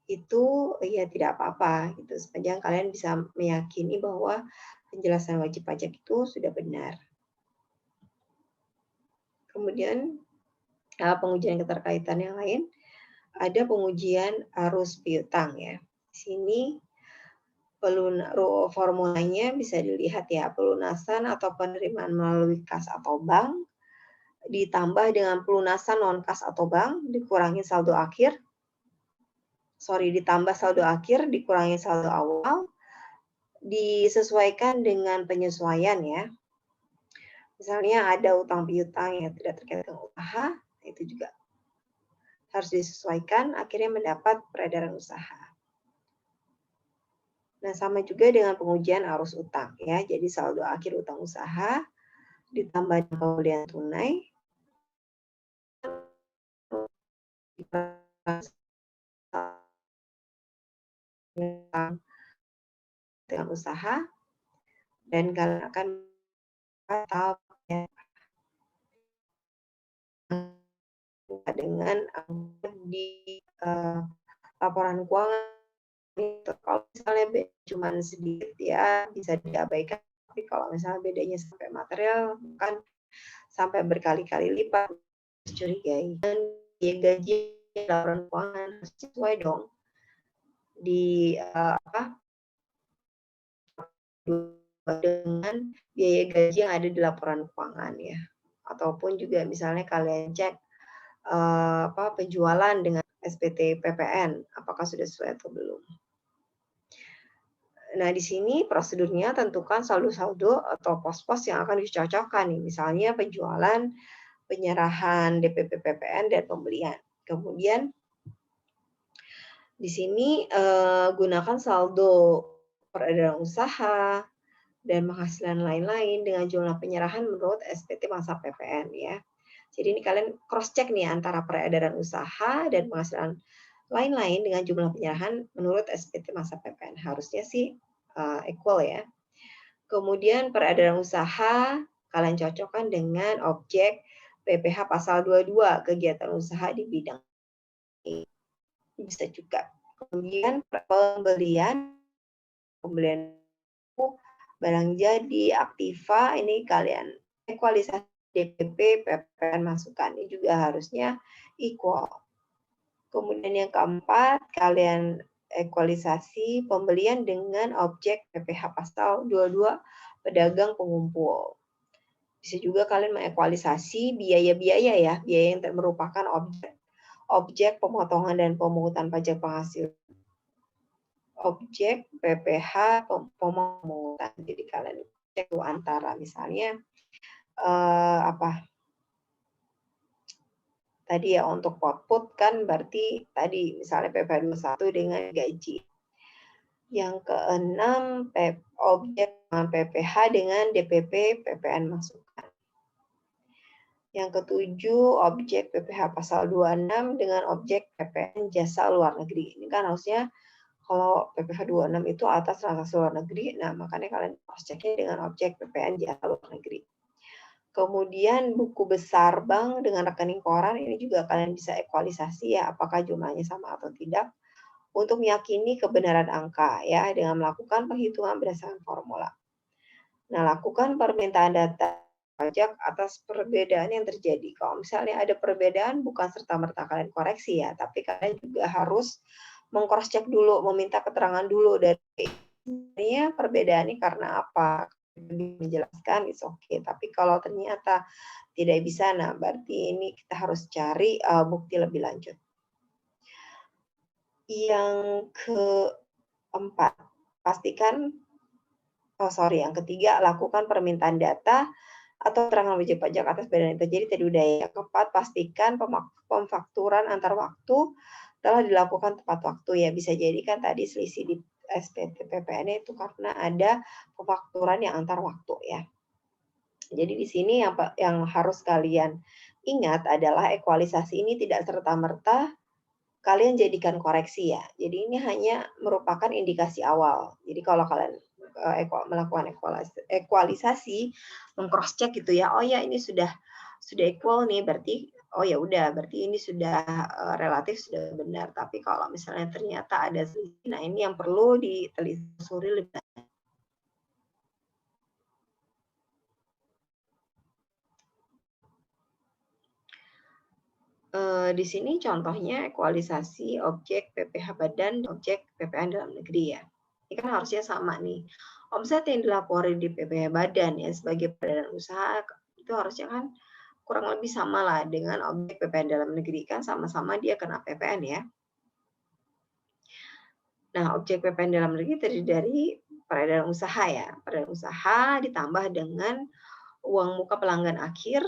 itu ya tidak apa-apa gitu. Sepanjang kalian bisa meyakini bahwa penjelasan wajib pajak itu sudah benar. Kemudian pengujian keterkaitan yang lain, ada pengujian arus piutang ya. Di sini formulanya bisa dilihat ya, pelunasan atau penerimaan melalui kas atau bank ditambah dengan pelunasan non kas atau bank dikurangi saldo akhir. Ditambah saldo akhir dikurangi saldo awal, disesuaikan dengan penyesuaian ya. Misalnya ada utang piutang yang tidak terkait dengan usaha, itu juga harus disesuaikan, akhirnya mendapat peredaran usaha. Nah, sama juga dengan pengujian arus utang ya. Jadi saldo akhir utang usaha ditambah pembelian tunai dengan usaha dan kalian akan tahu ya, dengan di laporan keuangan. Kalau misalnya cuma sedikit ya bisa diabaikan, tapi kalau misalnya bedanya sampai material kan sampai berkali-kali lipat curigai. Dan biaya gaji laporan keuangan harus sesuai dong di dengan biaya gaji yang ada di laporan keuangan ya. Ataupun juga misalnya kalian cek penjualan dengan SPT PPN apakah sudah sesuai atau belum. Nah, di sini prosedurnya tentukan saldo-saldo atau pos-pos yang akan dicocokkan nih. Misalnya penjualan, penyerahan DPP PPN dan pembelian. Kemudian di sini gunakan saldo peredaran usaha dan penghasilan lain-lain dengan jumlah penyerahan menurut SPT masa PPN ya. Jadi ini kalian cross check nih antara peredaran usaha dan penghasilan lain-lain dengan jumlah penyerahan menurut SPT masa PPN. Harusnya sih equal ya. Kemudian peredaran usaha kalian cocokkan dengan objek PPh pasal 22 kegiatan usaha di bidang ini. Bisa juga. Kemudian pembelian barang jadi, aktiva, ini kalian ekualisasi DPP, PPN masukkan. Ini juga harusnya equal. Kemudian yang keempat, kalian ekualisasi pembelian dengan objek PPh pasal 22 pedagang pengumpul. Bisa juga kalian mengekualisasi biaya-biaya ya, biaya yang merupakan objek pemotongan dan pemungutan pajak penghasilan. Objek PPh pemungutan. Jadi kalian cek antara misalnya tadi ya untuk output kan berarti tadi misalnya PPh 21 dengan gaji. Yang keenam objek PPh dengan DPP PPN masukan. Yang ketujuh objek PPh pasal 26 dengan objek PPN jasa luar negeri. Ini kan harusnya kalau PPh 26 itu atas transaksi luar negeri, nah makanya kalian harus ceknya dengan objek PPN jasa luar negeri. Kemudian buku besar bank dengan rekening koran ini juga kalian bisa ekualisasi ya apakah jumlahnya sama atau tidak untuk meyakini kebenaran angka ya dengan melakukan perhitungan berdasarkan formula. Nah, lakukan permintaan data pajak atas perbedaan yang terjadi. Kalau misalnya ada perbedaan bukan serta-merta kalian koreksi ya, tapi kalian juga harus meng-cross check dulu, meminta keterangan dulu dari perbedaannya karena apa. Menjelaskan is okay. Tapi kalau ternyata tidak bisa, nah berarti ini kita harus cari bukti lebih lanjut. Yang keempat, yang ketiga, lakukan permintaan data atau keterangan wajib pajak atas perbedaan yang terjadi tadi udah ya. Yang keempat, pastikan pemfakturan antar waktu telah dilakukan tepat waktu ya. Bisa jadi kan tadi selisih di SPT PPN itu karena ada pemfakturan yang antar waktu ya. Jadi di sini yang harus kalian ingat adalah ekualisasi ini tidak serta-merta kalian jadikan koreksi ya. Jadi ini hanya merupakan indikasi awal. Jadi kalau kalian melakukan ekualisasi, meng-cross check gitu ya. Oh ya, ini sudah equal nih, berarti oh ya udah, berarti ini sudah relatif sudah benar. Tapi kalau misalnya ternyata ada selisih, nah ini yang perlu ditelusuri lebih lanjut. Di sini contohnya ekualisasi objek PPh badan, objek PPN dalam negeri ya. Ini kan harusnya sama nih. Omset yang dilaporin di PPh badan ya sebagai peredaran usaha itu harusnya kan kurang lebih sama lah dengan objek PPN dalam negeri, kan sama-sama dia kena PPN ya. Nah, objek PPN dalam negeri terdiri dari peredaran usaha ya. Peredaran usaha ditambah dengan uang muka pelanggan akhir,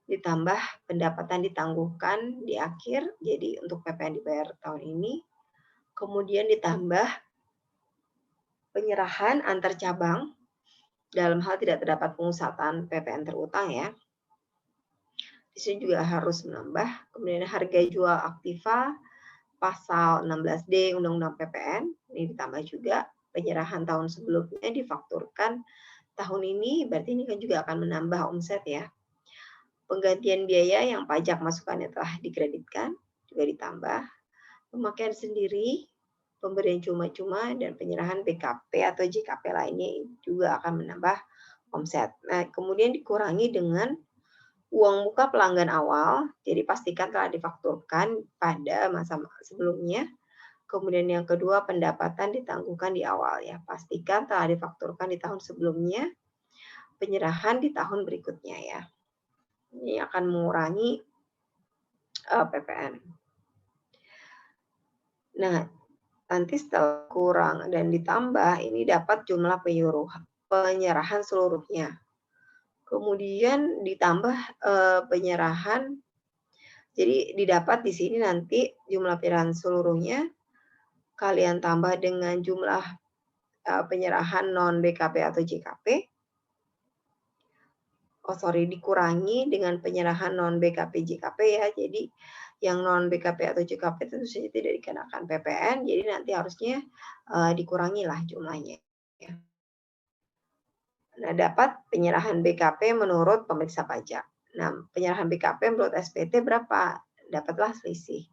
ditambah pendapatan ditangguhkan di akhir, jadi untuk PPN dibayar tahun ini, kemudian ditambah penyerahan antar cabang dalam hal tidak terdapat pengusahaan PPN terutang ya. Di sini juga harus menambah, kemudian harga jual aktiva pasal 16D Undang-Undang PPN, ini ditambah juga penyerahan tahun sebelumnya difakturkan tahun ini, berarti ini kan juga akan menambah omset ya. Penggantian biaya yang pajak masukannya telah dikreditkan juga ditambah. Pemakaian sendiri, pemberian cuma-cuma, dan penyerahan BKP atau JKP lainnya juga akan menambah omset. Nah, kemudian dikurangi dengan uang muka pelanggan awal, jadi pastikan telah difakturkan pada masa sebelumnya. Kemudian yang kedua, pendapatan ditangguhkan di awal ya, pastikan telah difakturkan di tahun sebelumnya, penyerahan di tahun berikutnya ya. Ini akan mengurangi PPN. Nah, nanti setelah kurang dan ditambah, ini dapat jumlah penyerahan seluruhnya. Kemudian ditambah penyerahan, jadi didapat di sini nanti jumlah penyerahan seluruhnya, kalian tambah dengan jumlah penyerahan non BKP atau JKP. Dikurangi dengan penyerahan non BKP JKP ya. Jadi yang non BKP atau JKP tentu saja tidak dikenakan PPN, jadi nanti harusnya dikurangi lah jumlahnya. Ya. Nah, dapat penyerahan BKP menurut pemeriksa pajak. Nah, penyerahan BKP menurut SPT berapa? Dapatlah selisih.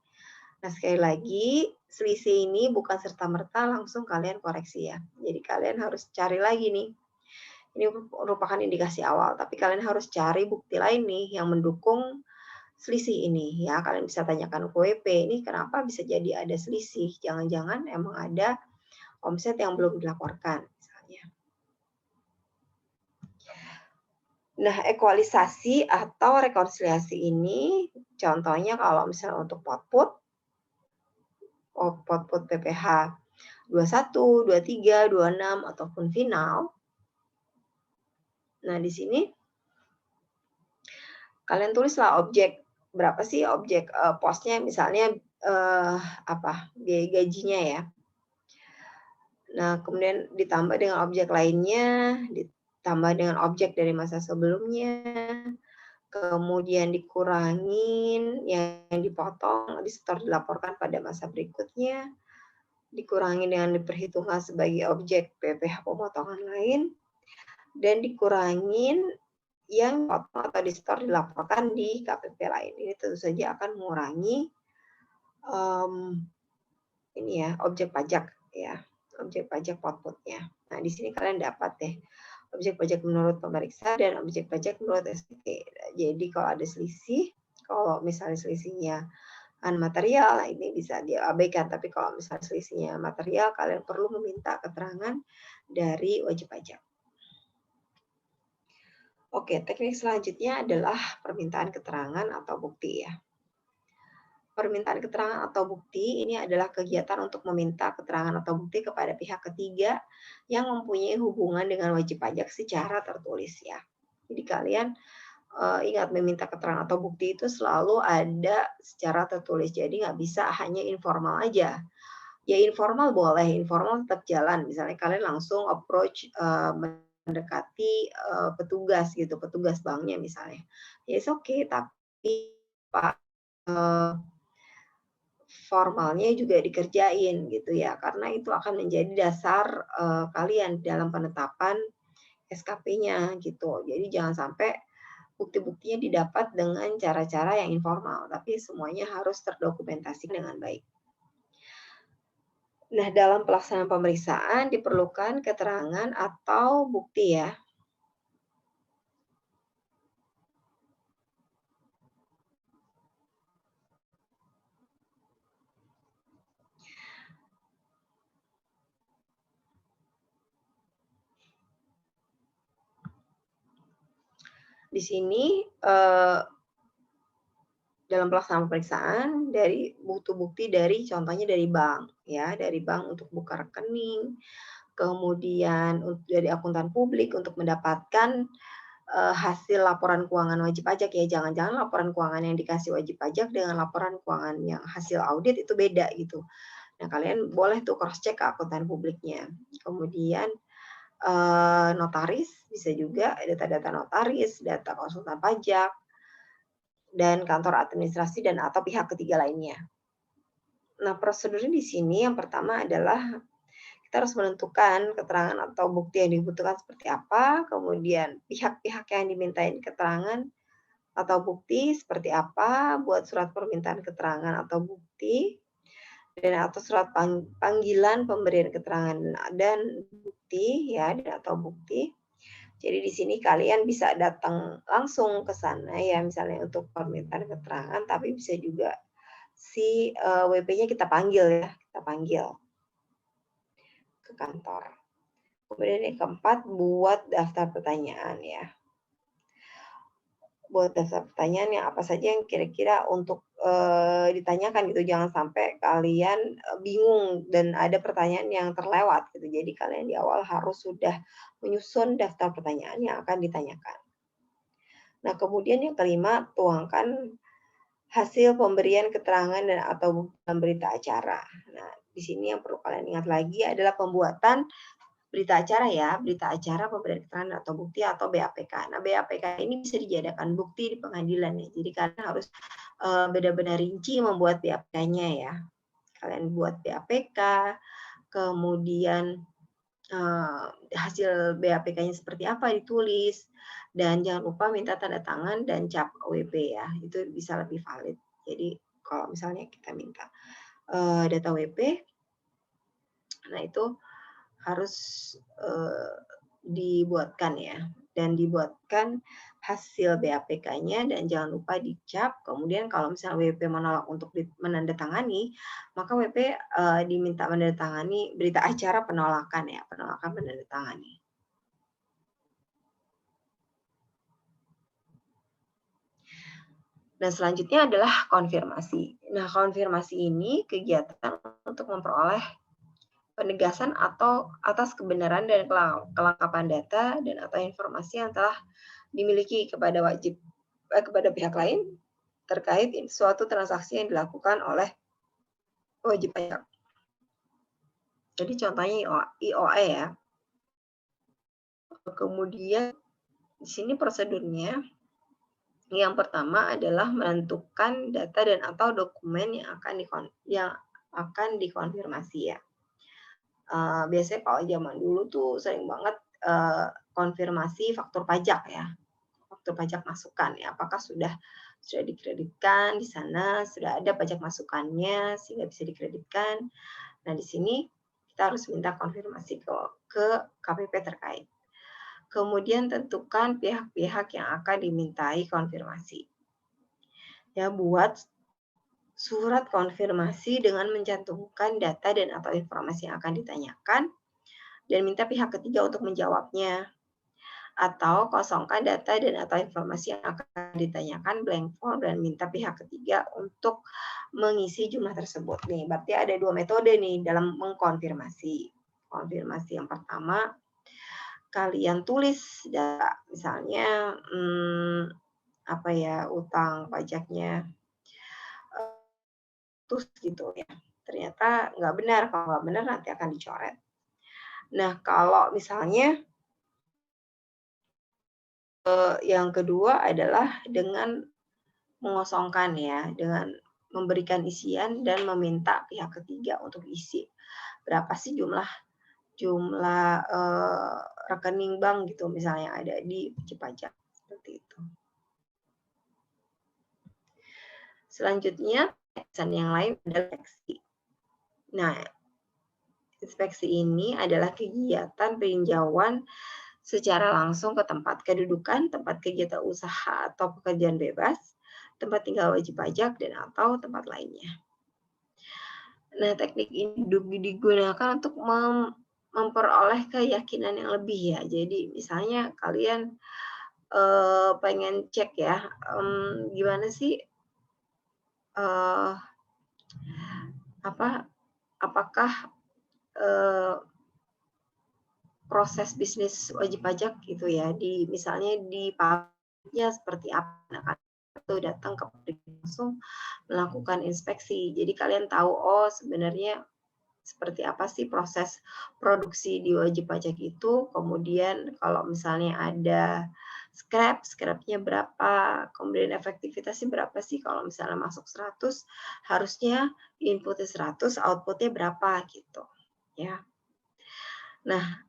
Nah, sekali lagi, selisih ini bukan serta-merta langsung kalian koreksi ya. Jadi kalian harus cari lagi nih. Ini merupakan indikasi awal, tapi kalian harus cari bukti lain nih yang mendukung selisih ini ya. Kalian bisa tanyakan ke WP, ini kenapa bisa jadi ada selisih? Jangan-jangan emang ada omset yang belum dilaporkan misalnya. Nah, ekualisasi atau rekonsiliasi ini contohnya kalau misalnya untuk potput PPh 21, 23, 26 ataupun final. Nah, di sini kalian tulislah objek berapa sih objek posnya, misalnya biaya gajinya ya. Nah, kemudian ditambah dengan objek lainnya, ditambah dengan objek dari masa sebelumnya, kemudian dikurangin yang dipotong, disetor dilaporkan pada masa berikutnya, dikurangi dengan diperhitungkan sebagai objek PPh pemotongan lain, dan dikurangin yang potong atau disetor dilaporkan di KPP lain. Ini tentu saja akan mengurangi ini ya, objek pajak ya, objek pajak potputnya. Nah, di sini kalian dapat deh objek pajak menurut pemeriksa dan objek pajak menurut SPT. Jadi kalau ada selisih, kalau misalnya selisihnya material, nah ini bisa diabaikan. Tapi kalau misalnya selisihnya material, kalian perlu meminta keterangan dari wajib pajak. Oke, teknik selanjutnya adalah permintaan keterangan atau bukti ya. Permintaan keterangan atau bukti ini adalah kegiatan untuk meminta keterangan atau bukti kepada pihak ketiga yang mempunyai hubungan dengan wajib pajak secara tertulis ya. Jadi kalian ingat, meminta keterangan atau bukti itu selalu ada secara tertulis. Jadi nggak bisa hanya informal aja. Ya informal boleh, informal tetap jalan. Misalnya kalian langsung approach mendekati petugas gitu, petugas banknya misalnya. Ya it's okay, tapi Pak formalnya juga dikerjain gitu ya, karena itu akan menjadi dasar kalian dalam penetapan SKP-nya gitu. Jadi jangan sampai bukti-buktinya didapat dengan cara-cara yang informal, tapi semuanya harus terdokumentasi dengan baik. Nah, dalam pelaksanaan pemeriksaan diperlukan keterangan atau bukti ya. Di sini dalam pelaksanaan pemeriksaan dari bukti-bukti dari contohnya dari bank ya, dari bank untuk buka rekening, kemudian dari akuntan publik untuk mendapatkan hasil laporan keuangan wajib pajak ya. Jangan-jangan laporan keuangan yang dikasih wajib pajak dengan laporan keuangan yang hasil audit itu beda gitu. Nah, kalian boleh tuh cross check ke akuntan publiknya. Kemudian notaris bisa juga data-data notaris, data konsultan pajak, dan kantor administrasi dan atau pihak ketiga lainnya. Nah, prosedurnya di sini yang pertama adalah kita harus menentukan keterangan atau bukti yang dibutuhkan seperti apa, kemudian pihak-pihak yang dimintain keterangan atau bukti seperti apa, buat surat permintaan keterangan atau bukti, dan atau surat panggilan pemberian keterangan dan bukti ya, dan atau bukti. Jadi di sini kalian bisa datang langsung ke sana ya, misalnya untuk permintaan keterangan, tapi bisa juga si WP-nya kita panggil ya, kita panggil ke kantor. Kemudian yang keempat, buat daftar pertanyaan ya. Buat daftar pertanyaan yang apa saja yang kira-kira untuk ditanyakan gitu. Jangan sampai kalian bingung dan ada pertanyaan yang terlewat gitu. Jadi kalian di awal harus sudah menyusun daftar pertanyaan yang akan ditanyakan. Nah, kemudian yang kelima, tuangkan hasil pemberian keterangan dan atau dalam berita acara. Nah, di sini yang perlu kalian ingat lagi adalah pembuatan berita acara ya, berita acara pemberian keterangan atau bukti atau BAPK. Nah, BAPK ini bisa dijadikan bukti di pengadilan ya. Jadi kalian harus benar-benar rinci membuat BAPK-nya ya. Kalian buat BAPK, kemudian hasil BAPK-nya seperti apa ditulis, dan jangan lupa minta tanda tangan dan cap WP ya, itu bisa lebih valid. Jadi kalau misalnya kita minta data WP, nah itu harus dibuatkan ya, dan dibuatkan hasil BAPK-nya dan jangan lupa dicap. Kemudian kalau misalnya WP menolak untuk menandatangani, maka WP diminta menandatangani berita acara penolakan ya, penolakan menandatangani. Dan selanjutnya adalah konfirmasi. Nah, konfirmasi ini kegiatan untuk memperoleh penegasan atau atas kebenaran dan kelengkapan data dan atau informasi yang telah dimiliki kepada pihak lain terkait suatu transaksi yang dilakukan oleh wajib pajak. Jadi contohnya IOE ya. Kemudian di sini prosedurnya yang pertama adalah menentukan data dan atau dokumen yang akan dikonfirmasi ya. Biasanya kalau zaman dulu tuh sering banget konfirmasi faktur pajak ya, faktur pajak masukan ya, apakah sudah dikreditkan di sana, sudah ada pajak masukannya sehingga bisa dikreditkan. Nah, di sini kita harus minta konfirmasi ke KPP terkait. Kemudian tentukan pihak-pihak yang akan dimintai konfirmasi. Ya, buat surat konfirmasi dengan mencantumkan data dan atau informasi yang akan ditanyakan dan minta pihak ketiga untuk menjawabnya. Atau kosongkan data dan atau informasi yang akan ditanyakan blank form dan minta pihak ketiga untuk mengisi jumlah tersebut. Nih, berarti ada dua metode nih dalam mengkonfirmasi. Konfirmasi yang pertama, kalian tulis data, misalnya apa ya, utang pajaknya terus gitu ya. Ternyata nggak benar, kalau nggak benar nanti akan dicoret. Nah, kalau misalnya yang kedua adalah dengan mengosongkan ya dengan memberikan isian dan meminta pihak ketiga untuk isi berapa sih jumlah rekening bank gitu misalnya ada di wajib pajak seperti itu. Selanjutnya pemeriksaan yang lain adalah inspeksi. Nah, inspeksi ini adalah kegiatan peninjauan secara langsung ke tempat kedudukan, tempat kegiatan usaha atau pekerjaan bebas, tempat tinggal wajib pajak, dan atau tempat lainnya. Nah, teknik ini digunakan untuk memperoleh keyakinan yang lebih ya. Jadi misalnya kalian pengen cek ya, gimana sih apakah proses bisnis wajib pajak gitu ya di misalnya di pabriknya seperti apa. Nah, itu datang ke pabrik langsung melakukan inspeksi. Jadi kalian tahu oh sebenarnya seperti apa sih proses produksi di wajib pajak itu. Kemudian kalau misalnya ada scrap-nya berapa, kemudian efektivitasnya berapa sih kalau misalnya masuk 100 harusnya inputnya 100, outputnya berapa gitu ya. Nah,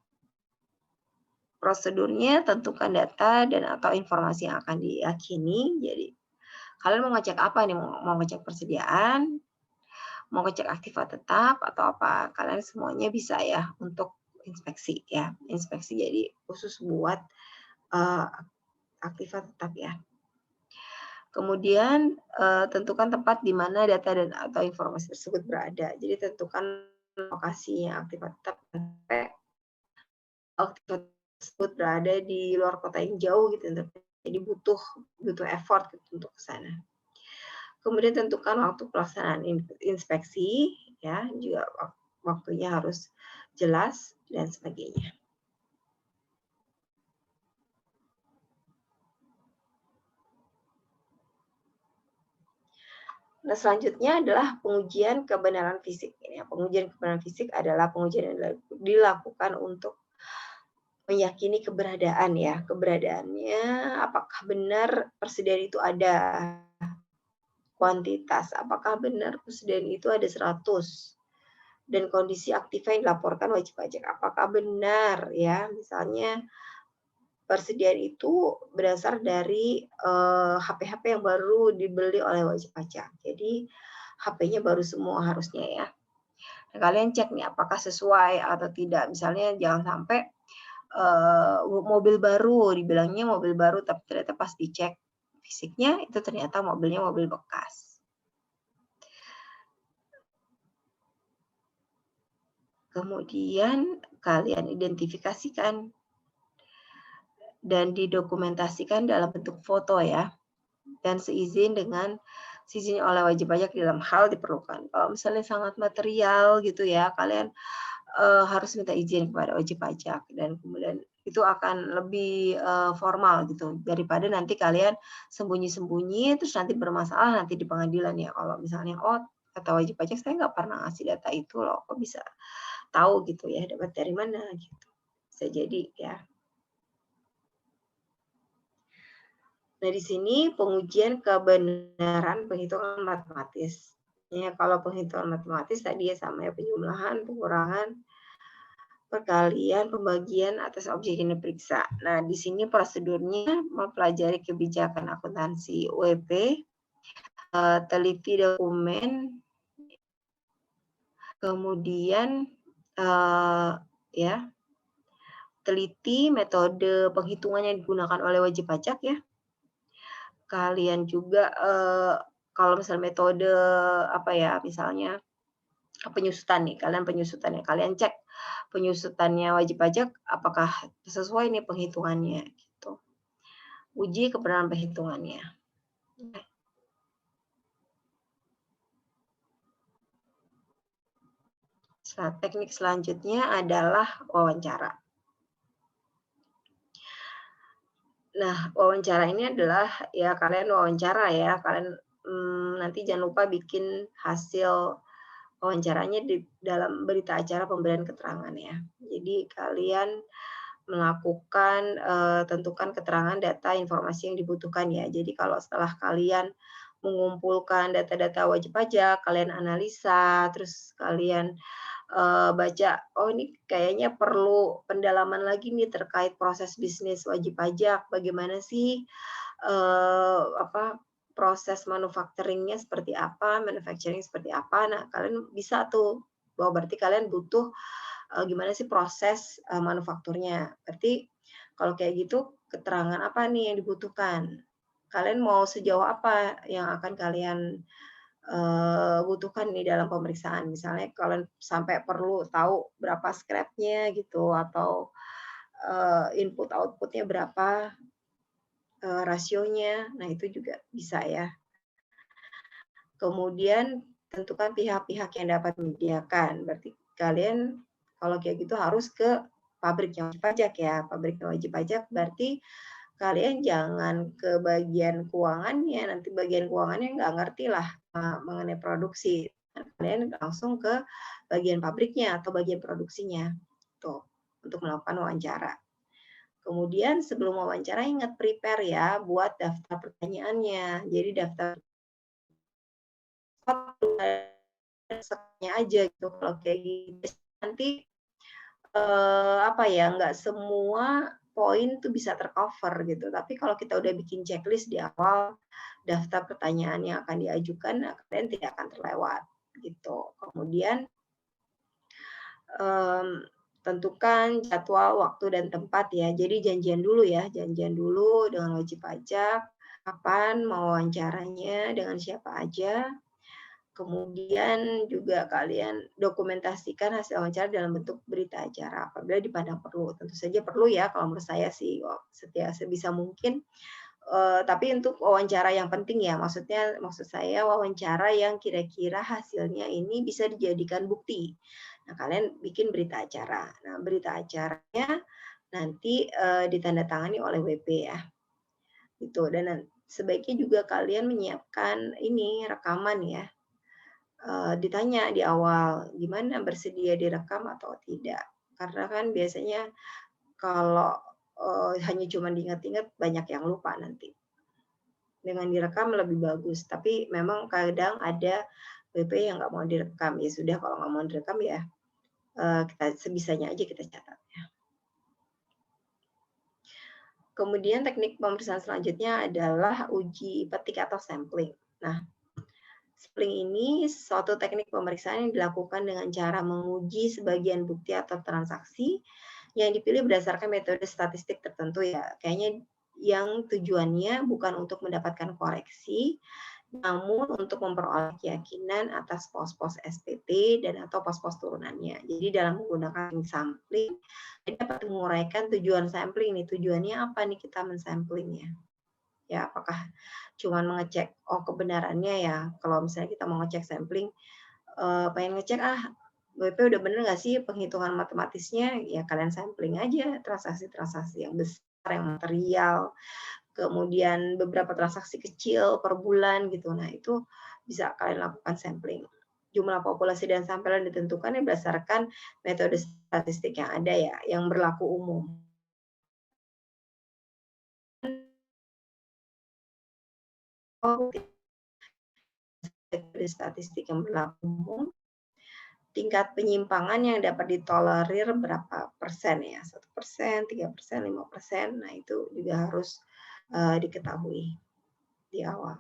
prosedurnya tentukan data dan atau informasi yang akan diyakini. Jadi kalian mau ngecek apa nih? Mau ngecek persediaan, mau ngecek aktiva tetap atau apa? Kalian semuanya bisa ya untuk inspeksi ya. Inspeksi jadi khusus buat aktiva tetap ya. Kemudian tentukan tempat di mana data dan atau informasi tersebut berada. Jadi tentukan lokasinya aktiva tetap sampai aktiva tersebut berada di luar kota yang jauh gitu, jadi butuh effort gitu untuk ke sana. Kemudian tentukan waktu pelaksanaan inspeksi ya, juga waktunya harus jelas dan sebagainya. Nah, selanjutnya adalah pengujian kebenaran fisik. Pengujian kebenaran fisik adalah pengujian yang dilakukan untuk meyakini keberadaan ya, keberadaannya apakah benar persediaan itu ada kuantitas, apakah benar persediaan itu ada 100 dan kondisi aktiva yang dilaporkan wajib pajak apakah benar ya, misalnya persediaan itu berasal dari HP-HP yang baru dibeli oleh wajib pajak. Jadi HP-nya baru semua harusnya ya. Nah, kalian cek nih apakah sesuai atau tidak. Misalnya jangan sampai mobil baru, dibilangnya mobil baru, tapi ternyata pas dicek fisiknya itu ternyata mobilnya mobil bekas. Kemudian kalian identifikasikan dan didokumentasikan dalam bentuk foto ya, dan seizin oleh wajib pajak dalam hal diperlukan. Kalau misalnya sangat material gitu ya, kalian harus minta izin kepada wajib pajak dan kemudian itu akan lebih formal gitu daripada nanti kalian sembunyi-sembunyi terus nanti bermasalah nanti di pengadilan ya. Kalau misalnya oh kata wajib pajak saya nggak pernah ngasih data itu loh, kok bisa tahu gitu ya, dapat dari mana gitu. Bisa jadi ya. Nah, di sini pengujian kebenaran penghitungan matematis. Ya, kalau penghitungan matematis tadi ya sama ya, penjumlahan, pengurangan, perkalian, pembagian atas objek yang diperiksa. Nah, di sini prosedurnya mempelajari kebijakan akuntansi UEP, teliti dokumen, kemudian ya teliti metode penghitungan yang digunakan oleh wajib pajak ya. Kalian juga kalau misalnya metode apa ya, misalnya penyusutan nih, kalian cek penyusutannya wajib pajak apakah sesuai nih penghitungannya gitu. Uji kebenaran perhitungannya. Teknik selanjutnya adalah wawancara. Nah, wawancara ini adalah ya kalian wawancara ya, kalian nanti jangan lupa bikin hasil wawancaranya di dalam berita acara pemberian keterangan ya. Jadi kalian melakukan tentukan keterangan data informasi yang dibutuhkan ya. Jadi kalau setelah kalian mengumpulkan data-data wajib pajak, kalian analisa, terus kalian baca, oh ini kayaknya perlu pendalaman lagi nih terkait proses bisnis wajib pajak. Bagaimana sih proses manufacturing-nya seperti apa, manufacturing seperti apa. Nah, kalian bisa tuh, bahwa berarti kalian butuh gimana sih proses manufakturnya. Berarti kalau kayak gitu, keterangan apa nih yang dibutuhkan? Kalian mau sejauh apa yang akan kalian butuhkan nih dalam pemeriksaan? Misalnya kalian sampai perlu tahu berapa scrap-nya gitu, atau input output-nya berapa, rasionya. Nah, itu juga bisa ya. Kemudian tentukan pihak-pihak yang dapat menyediakan. Berarti kalian kalau kayak gitu harus ke pabrik yang wajib pajak ya. Pabrik yang wajib pajak berarti kalian jangan ke bagian keuangannya, nanti bagian keuangannya nggak ngerti lah mengenai produksi. Kalian langsung ke bagian pabriknya atau bagian produksinya tuh untuk melakukan wawancara. Kemudian sebelum wawancara ingat prepare ya buat daftar pertanyaannya. Jadi daftar aja gitu kalau kayak gitu nanti nggak semua poin tuh bisa tercover gitu. Tapi kalau kita udah bikin checklist di awal, daftar pertanyaan yang akan diajukan, nah, kalian tidak akan terlewat gitu. Kemudian tentukan jadwal, waktu dan tempat ya. Jadi janjian dulu ya, janjian dulu dengan wajib pajak, kapan mau wawancaranya, dengan siapa aja. Kemudian juga kalian dokumentasikan hasil wawancara dalam bentuk berita acara apabila dipandang perlu. Tentu saja perlu ya kalau menurut saya sih sebisa mungkin. Tapi untuk wawancara yang penting ya, maksud saya wawancara yang kira-kira hasilnya ini bisa dijadikan bukti. Nah, kalian bikin berita acara. Nah, berita acaranya nanti ditandatangani oleh WP ya. Gitu. Dan sebaiknya juga kalian menyiapkan ini rekaman ya. Ditanya di awal, gimana bersedia direkam atau tidak? Karena kan biasanya kalau hanya cuma diingat-ingat banyak yang lupa nanti. Dengan direkam lebih bagus, tapi memang kadang ada WP yang nggak mau direkam. Ya sudah, kalau nggak mau direkam ya kita sebisanya aja kita catat. Ya. Kemudian teknik pemeriksaan selanjutnya adalah uji petik atau sampling. Nah, sampling ini suatu teknik pemeriksaan yang dilakukan dengan cara menguji sebagian bukti atau transaksi yang dipilih berdasarkan metode statistik tertentu ya. Kayaknya yang tujuannya bukan untuk mendapatkan koreksi, namun untuk memperoleh keyakinan atas pos-pos SPT dan atau pos-pos turunannya. Jadi dalam menggunakan sampling, kita dapat menguraikan tujuan sampling nih. Tujuannya apa nih kita mensamplingnya? Ya, apakah cuma mengecek kebenarannya ya, kalau misalnya kita mau ngecek sampling, pengen ngecek WP udah bener nggak sih penghitungan matematisnya, ya kalian sampling aja transaksi-transaksi yang besar, yang material, kemudian beberapa transaksi kecil per bulan gitu. Nah, itu bisa kalian lakukan sampling. Jumlah populasi dan sampel ditentukan berdasarkan metode statistik yang ada ya, yang berlaku umum. Statistik yang berlaku umum, tingkat penyimpangan yang dapat ditolerir berapa persen ya, 1%, 3%, 5%, nah itu juga harus diketahui di awal.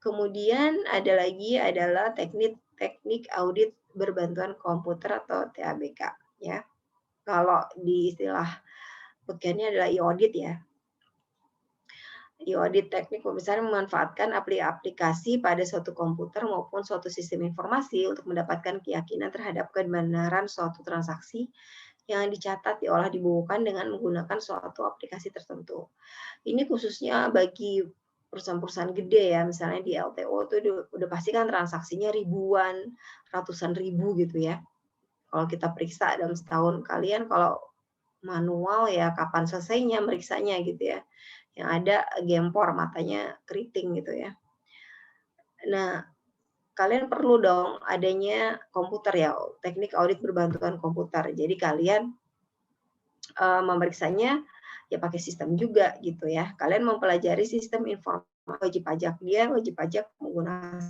Kemudian ada lagi adalah teknik audit berbantuan komputer atau TABK ya. Kalau di istilah bagiannya adalah e-audit ya. E-audit teknik pemeriksaan memanfaatkan aplikasi pada suatu komputer maupun suatu sistem informasi untuk mendapatkan keyakinan terhadap kebenaran suatu transaksi yang dicatat, diolah, dibukukan dengan menggunakan suatu aplikasi tertentu. Ini khususnya bagi perusahaan-perusahaan gede ya, misalnya di LTO itu udah pasti kan transaksinya ribuan, ratusan ribu gitu ya. Kalau kita periksa dalam setahun, kalian kalau manual ya kapan selesainya meriksanya gitu ya. Yang ada gempor, matanya keriting gitu ya. Nah, kalian perlu dong adanya komputer ya, teknik audit berbantuan komputer. Jadi kalian memeriksanya ya pakai sistem juga gitu ya. Kalian mempelajari sistem informasi wajib pajak, dia wajib pajak menggunakan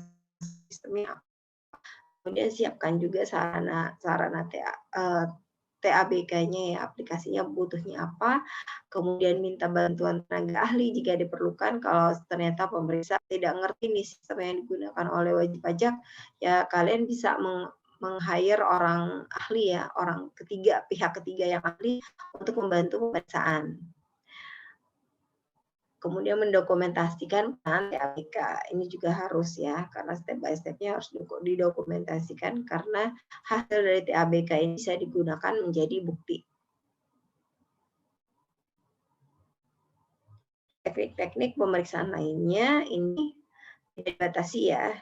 sistemnya. Kemudian siapkan juga sarana TABK-nya ya, aplikasinya butuhnya apa. Kemudian minta bantuan tenaga ahli jika diperlukan. Kalau ternyata pemeriksa tidak ngerti nih sistem yang digunakan oleh wajib pajak, ya kalian bisa meng-hire orang ahli ya, orang ketiga, pihak ketiga yang ahli untuk membantu pemeriksaan. Kemudian mendokumentasikan TABK. Ini juga harus ya, karena step by step-nya harus didokumentasikan karena hasil dari TABK ini bisa digunakan menjadi bukti. Teknik-teknik pemeriksaan lainnya ini tidak dibatasi ya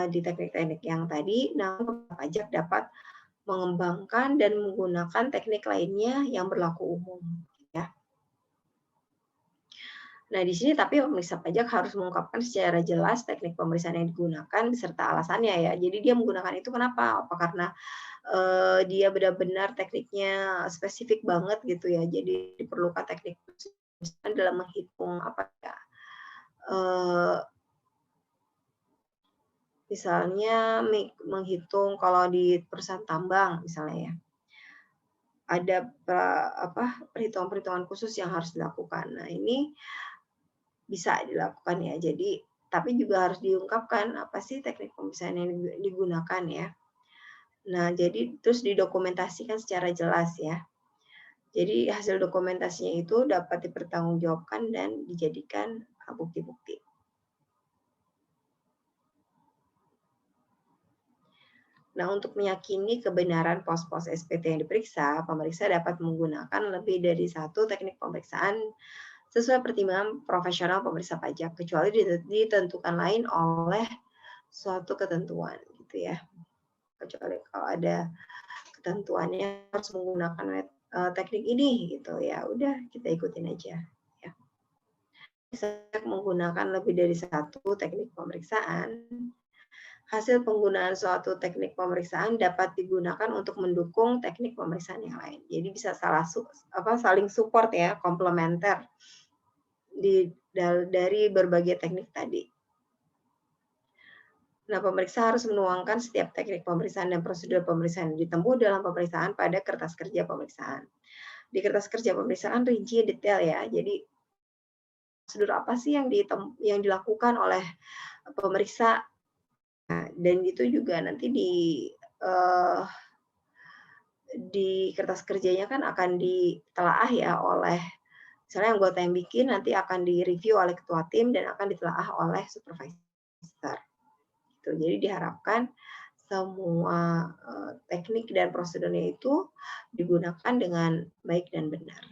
di teknik-teknik yang tadi, namun pajak dapat mengembangkan dan menggunakan teknik lainnya yang berlaku umum. Ya. Nah, di sini tapi pemeriksa pajak harus mengungkapkan secara jelas teknik pemeriksaan yang digunakan beserta alasannya ya. Jadi dia menggunakan itu kenapa? Apa karena dia benar-benar tekniknya spesifik banget gitu ya. Jadi diperlukan teknik dalam menghitung apa ya? Misalnya menghitung kalau di perusahaan tambang misalnya ya. Ada perhitungan-perhitungan khusus yang harus dilakukan. Nah, ini bisa dilakukan ya. Jadi tapi juga harus diungkapkan apa sih teknik pemeriksaan yang digunakan ya. Nah, jadi terus didokumentasikan secara jelas ya. Jadi hasil dokumentasinya itu dapat dipertanggungjawabkan dan dijadikan bukti-bukti. Nah, untuk meyakini kebenaran pos-pos SPT yang diperiksa, pemeriksa dapat menggunakan lebih dari satu teknik pemeriksaan sesuai pertimbangan profesional pemeriksa pajak, kecuali ditentukan lain oleh suatu ketentuan, gitu ya. Kecuali kalau ada ketentuannya harus menggunakan teknik ini, gitu ya. Udah kita ikutin aja. Ya. Bisa menggunakan lebih dari satu teknik pemeriksaan. Hasil penggunaan suatu teknik pemeriksaan dapat digunakan untuk mendukung teknik pemeriksaan yang lain. Jadi bisa saling support ya, komplementer dari berbagai teknik tadi. Nah, pemeriksa harus menuangkan setiap teknik pemeriksaan dan prosedur pemeriksaan yang ditempuh dalam pemeriksaan pada kertas kerja pemeriksaan. Di kertas kerja pemeriksaan rinci detail ya. Jadi prosedur apa sih yang dilakukan oleh pemeriksa. Nah, dan itu juga nanti di kertas kerjanya kan akan ditelaah ya oleh misalnya anggota yang bikin nanti akan direview oleh ketua tim dan akan ditelaah oleh supervisor. Gitu. Jadi diharapkan semua teknik dan prosedurnya itu digunakan dengan baik dan benar.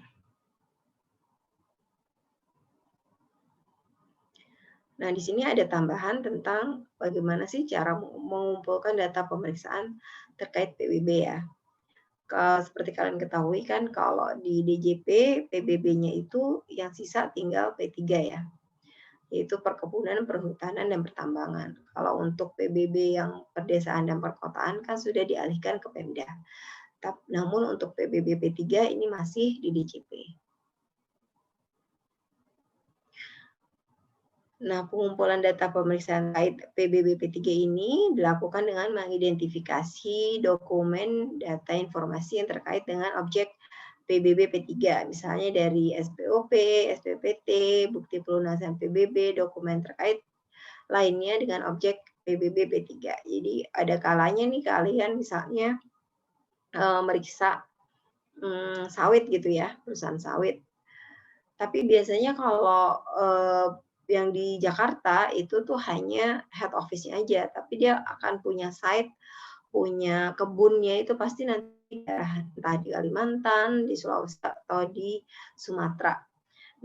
Nah, di sini ada tambahan tentang bagaimana sih cara mengumpulkan data pemeriksaan terkait PWB ya. Seperti kalian ketahui kan kalau di DJP, PBB-nya itu yang sisa tinggal P3 ya, yaitu perkebunan, perhutanan, dan pertambangan. Kalau untuk PBB yang perdesaan dan perkotaan kan sudah dialihkan ke Pemda. Namun untuk PBB P3 ini masih di DJP. Nah, pengumpulan data pemeriksaan terkait PBB P3 ini dilakukan dengan mengidentifikasi dokumen data informasi yang terkait dengan objek PBB P3, misalnya dari SPOP, SPPT, bukti pelunasan PBB, dokumen terkait lainnya dengan objek PBB P3. Jadi ada kalanya nih kalian misalnya meriksa sawit gitu ya, perusahaan sawit. Tapi biasanya kalau yang di Jakarta itu tuh hanya head office-nya aja, tapi dia akan punya site, punya kebunnya itu pasti nanti entah di Kalimantan, di Sulawesi atau di Sumatera.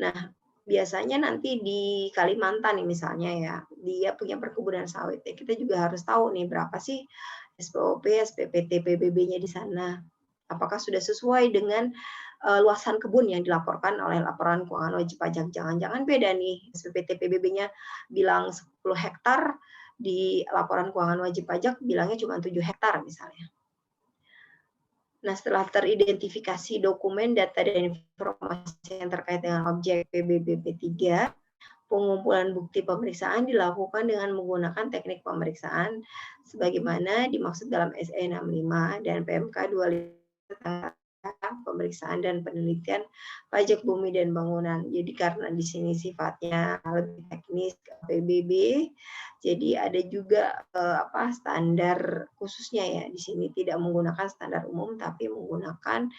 Nah, biasanya nanti di Kalimantan nih misalnya ya, dia punya perkebunan sawit. Ya, kita juga harus tahu nih berapa sih SPOP, SPPT, PBB-nya di sana. Apakah sudah sesuai dengan luasan kebun yang dilaporkan oleh laporan keuangan wajib pajak. Jangan-jangan beda nih, SPPT PBB-nya bilang 10 hektar, di laporan keuangan wajib pajak bilangnya cuma 7 hektar misalnya. Nah, setelah teridentifikasi dokumen, data, dan informasi yang terkait dengan objek PBB P3, pengumpulan bukti pemeriksaan dilakukan dengan menggunakan teknik pemeriksaan sebagaimana dimaksud dalam SE 65 dan PMK 25 pemeriksaan dan penelitian pajak bumi dan bangunan. Jadi karena di sini sifatnya lebih teknis ke PBB, jadi ada juga standar khususnya ya. Di sini tidak menggunakan standar umum tapi menggunakan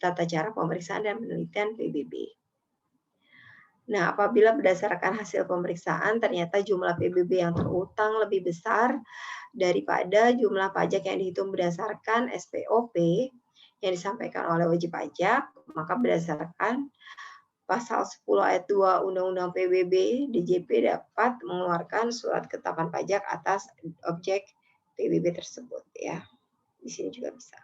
tata cara pemeriksaan dan penelitian PBB. Nah, apabila berdasarkan hasil pemeriksaan ternyata jumlah PBB yang terutang lebih besar daripada jumlah pajak yang dihitung berdasarkan SPOP yang disampaikan oleh wajib pajak, maka berdasarkan pasal 10 ayat 2 Undang-Undang PBB, DJP dapat mengeluarkan surat ketetapan pajak atas objek PBB tersebut ya. Di sini juga bisa.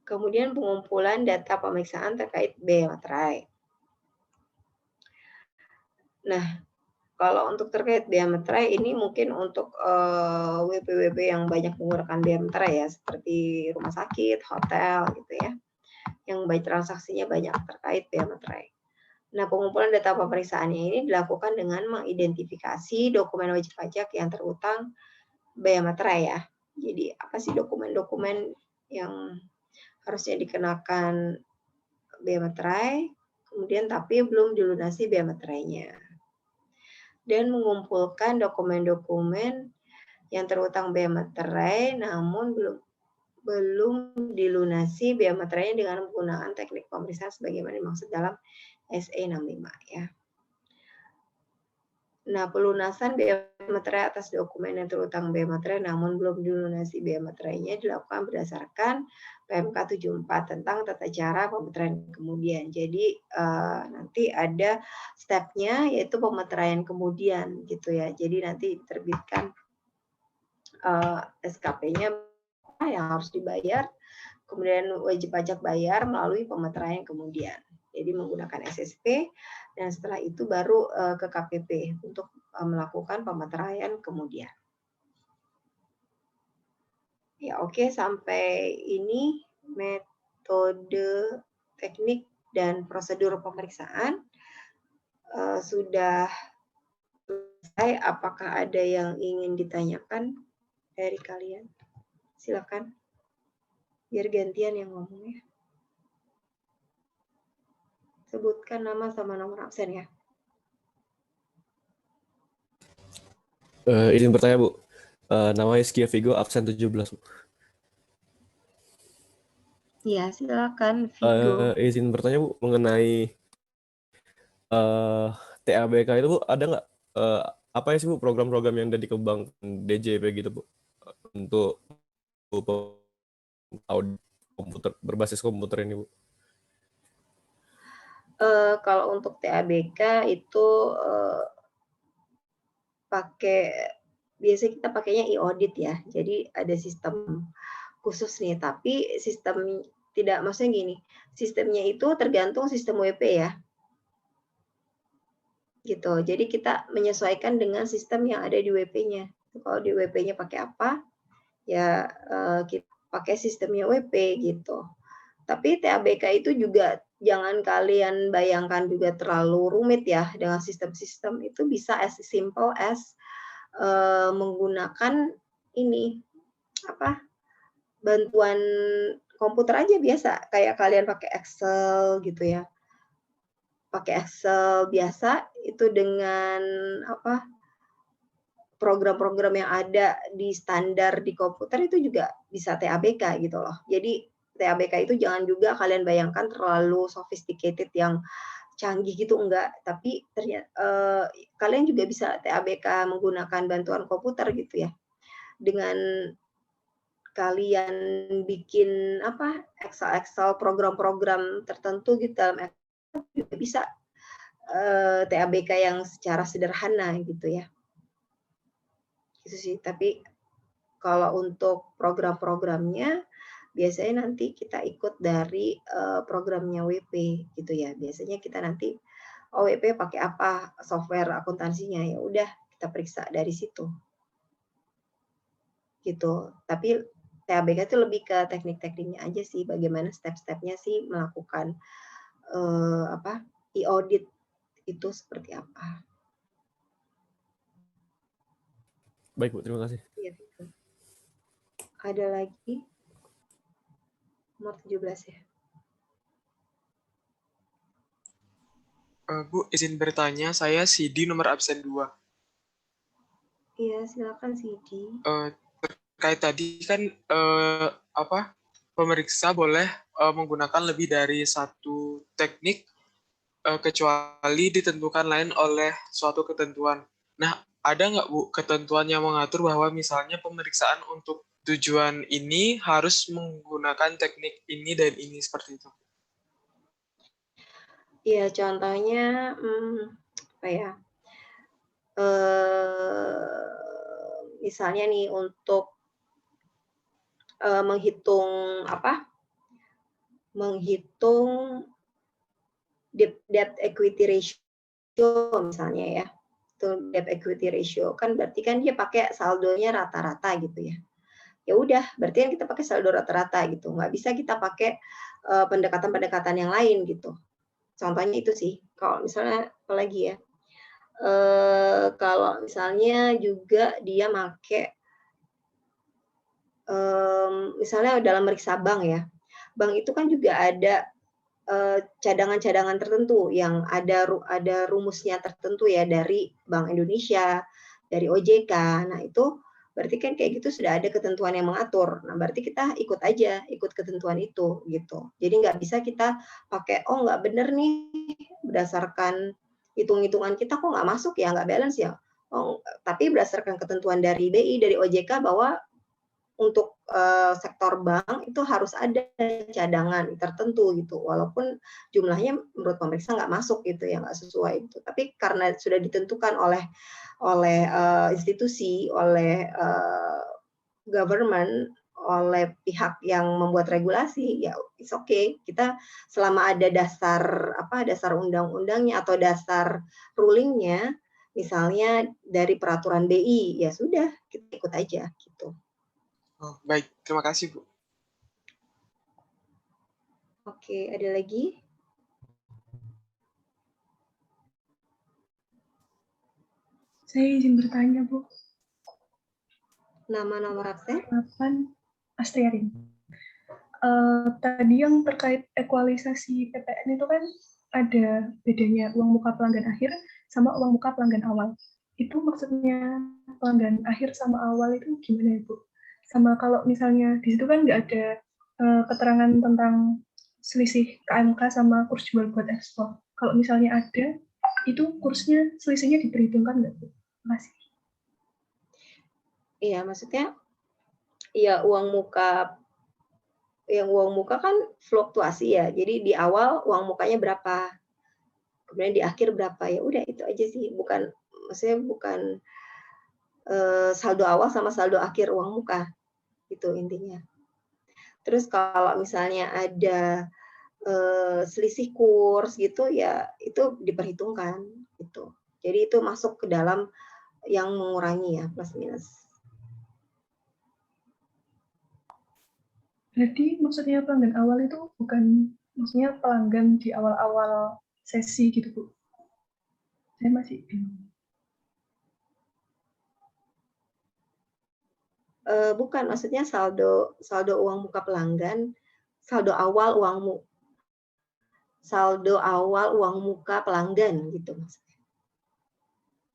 Kemudian pengumpulan data pemeriksaan terkait biaya materai. Nah, kalau untuk terkait biaya materai ini mungkin untuk WP-WP yang banyak menggunakan biaya materai ya, seperti rumah sakit, hotel gitu ya, yang baik transaksinya banyak terkait biaya materai. Nah, pengumpulan data pemeriksaannya ini dilakukan dengan mengidentifikasi dokumen wajib pajak yang terutang biaya materai ya. Jadi apa sih dokumen-dokumen yang harusnya dikenakan biaya materai, kemudian tapi belum dilunasi biaya materainya. Dan mengumpulkan dokumen-dokumen yang terutang biaya materai namun belum dilunasi biaya materainya dengan menggunakan teknik pemeriksaan sebagaimana dimaksud dalam SE 65 ya. Nah, pelunasan biaya materai atas dokumen yang terutang biaya materai namun belum dilunasi biaya materainya dilakukan berdasarkan PMK 74 tentang tata cara pemateraian kemudian. Jadi nanti ada stepnya yaitu pemateraian kemudian gitu ya. Jadi nanti diterbitkan SKP-nya yang harus dibayar, kemudian wajib pajak bayar melalui pemateraian kemudian. Jadi menggunakan SSP dan setelah itu baru ke KPP untuk melakukan pemateraian kemudian. Ya oke, sampai ini metode, teknik, dan prosedur pemeriksaan sudah selesai. Apakah ada yang ingin ditanyakan dari kalian? Silakan. Biar gantian yang ngomongnya. Sebutkan nama sama nomor absen ya. Izin bertanya, Bu. Nama Iskia Vigo, absen 17, Bu. Iya, silakan Vigo. Izin bertanya, Bu, mengenai TABK itu, Bu, ada nggak apa ya sih, Bu, program-program yang ada di Bank DJP gitu, Bu, untuk audit komputer berbasis komputer ini, Bu? Kalau untuk TABK itu biasanya kita pakainya e-audit ya. Jadi ada sistem khusus nih, tapi sistem tidak, maksudnya gini, sistemnya itu tergantung sistem WP ya. Gitu. Jadi kita menyesuaikan dengan sistem yang ada di WP-nya. Kalau di WP-nya pakai apa, ya kita pakai sistemnya WP gitu. Tapi TABK itu juga jangan kalian bayangkan juga terlalu rumit ya dengan sistem-sistem itu, bisa as simple as menggunakan ini bantuan komputer aja biasa, kayak kalian pakai Excel gitu ya. Pakai Excel biasa itu dengan program-program yang ada di standar di komputer itu juga bisa TABK gitu loh. Jadi TABK itu jangan juga kalian bayangkan terlalu sophisticated yang canggih gitu, enggak, tapi ternyata kalian juga bisa TABK menggunakan bantuan komputer gitu ya. Dengan kalian bikin Excel program-program tertentu gitu dalam Excel juga bisa TABK yang secara sederhana gitu ya. Itu sih, tapi kalau untuk program-programnya biasanya nanti kita ikut dari programnya WP gitu ya. Biasanya kita nanti OWP pakai apa software akuntansinya, ya udah kita periksa dari situ. Gitu. Tapi TABK itu lebih ke teknik-tekniknya aja sih, bagaimana step-stepnya sih melakukan e-audit itu seperti apa. Baik Bu, terima kasih. Ya, gitu. Ada lagi? Nomor 17 ya. Bu, izin bertanya, saya Sidi nomor absen 2. Iya, silakan Sidi. Terkait tadi kan pemeriksa boleh menggunakan lebih dari satu teknik kecuali ditentukan lain oleh suatu ketentuan. Nah, ada nggak Bu ketentuan yang mengatur bahwa misalnya pemeriksaan untuk tujuan ini harus menggunakan teknik ini dan ini seperti itu? Iya, contohnya apa ya? Misalnya nih untuk menghitung debt equity ratio misalnya ya. Itu debt equity ratio kan berarti kan dia pakai saldonya rata-rata gitu ya. Ya udah, berarti kan kita pakai saldo rata-rata gitu. Nggak bisa kita pakai pendekatan-pendekatan yang lain gitu. Contohnya itu sih. Kalau misalnya apalagi ya, kalau misalnya juga dia make misalnya dalam meriksa bank ya, bank itu kan juga ada cadangan-cadangan tertentu yang ada rumusnya tertentu ya dari Bank Indonesia, dari OJK. Nah itu berarti kan kayak gitu sudah ada ketentuan yang mengatur. Nah berarti kita ikut aja, ikut ketentuan itu gitu. Jadi nggak bisa kita pakai nggak bener nih berdasarkan hitung-hitungan kita kok nggak masuk ya, nggak balance ya. Tapi berdasarkan ketentuan dari BI, dari OJK bahwa untuk sektor bank itu harus ada cadangan tertentu gitu, walaupun jumlahnya menurut pemeriksa nggak masuk gitu ya, nggak sesuai itu. Tapi karena sudah ditentukan oleh institusi, oleh government, oleh pihak yang membuat regulasi, ya it's okay. Kita selama ada dasar undang-undangnya atau dasar rulingnya, misalnya dari peraturan BI, ya sudah kita ikut aja gitu. Oh, baik, terima kasih Bu. Oke, ada lagi? Saya izin bertanya, Bu. Nama nomor absen? 8 Astriarin. Tadi yang terkait ekualisasi PPN itu kan ada bedanya uang muka pelanggan akhir sama uang muka pelanggan awal. Itu maksudnya pelanggan akhir sama awal itu gimana, Bu? Sama kalau misalnya di situ kan nggak ada keterangan tentang selisih KMK sama kurs jual buat ekspor. Kalau misalnya ada, itu kursnya selisihnya diperhitungkan nggak, Bu? Terima kasih. Iya, maksudnya ya uang muka kan fluktuasi ya. Jadi di awal uang mukanya berapa, kemudian di akhir berapa, ya udah itu aja sih. Maksudnya bukan saldo awal sama saldo akhir uang muka, itu intinya. Terus kalau misalnya ada selisih kurs gitu ya itu diperhitungkan gitu. Jadi itu masuk ke dalam yang mengurangi ya, plus minus. Jadi maksudnya pelanggan awal itu bukan maksudnya pelanggan di awal-awal sesi gitu, Bu? Saya masih bingung. Bukan, maksudnya saldo uang muka pelanggan, saldo awal uang muka pelanggan gitu maksudnya.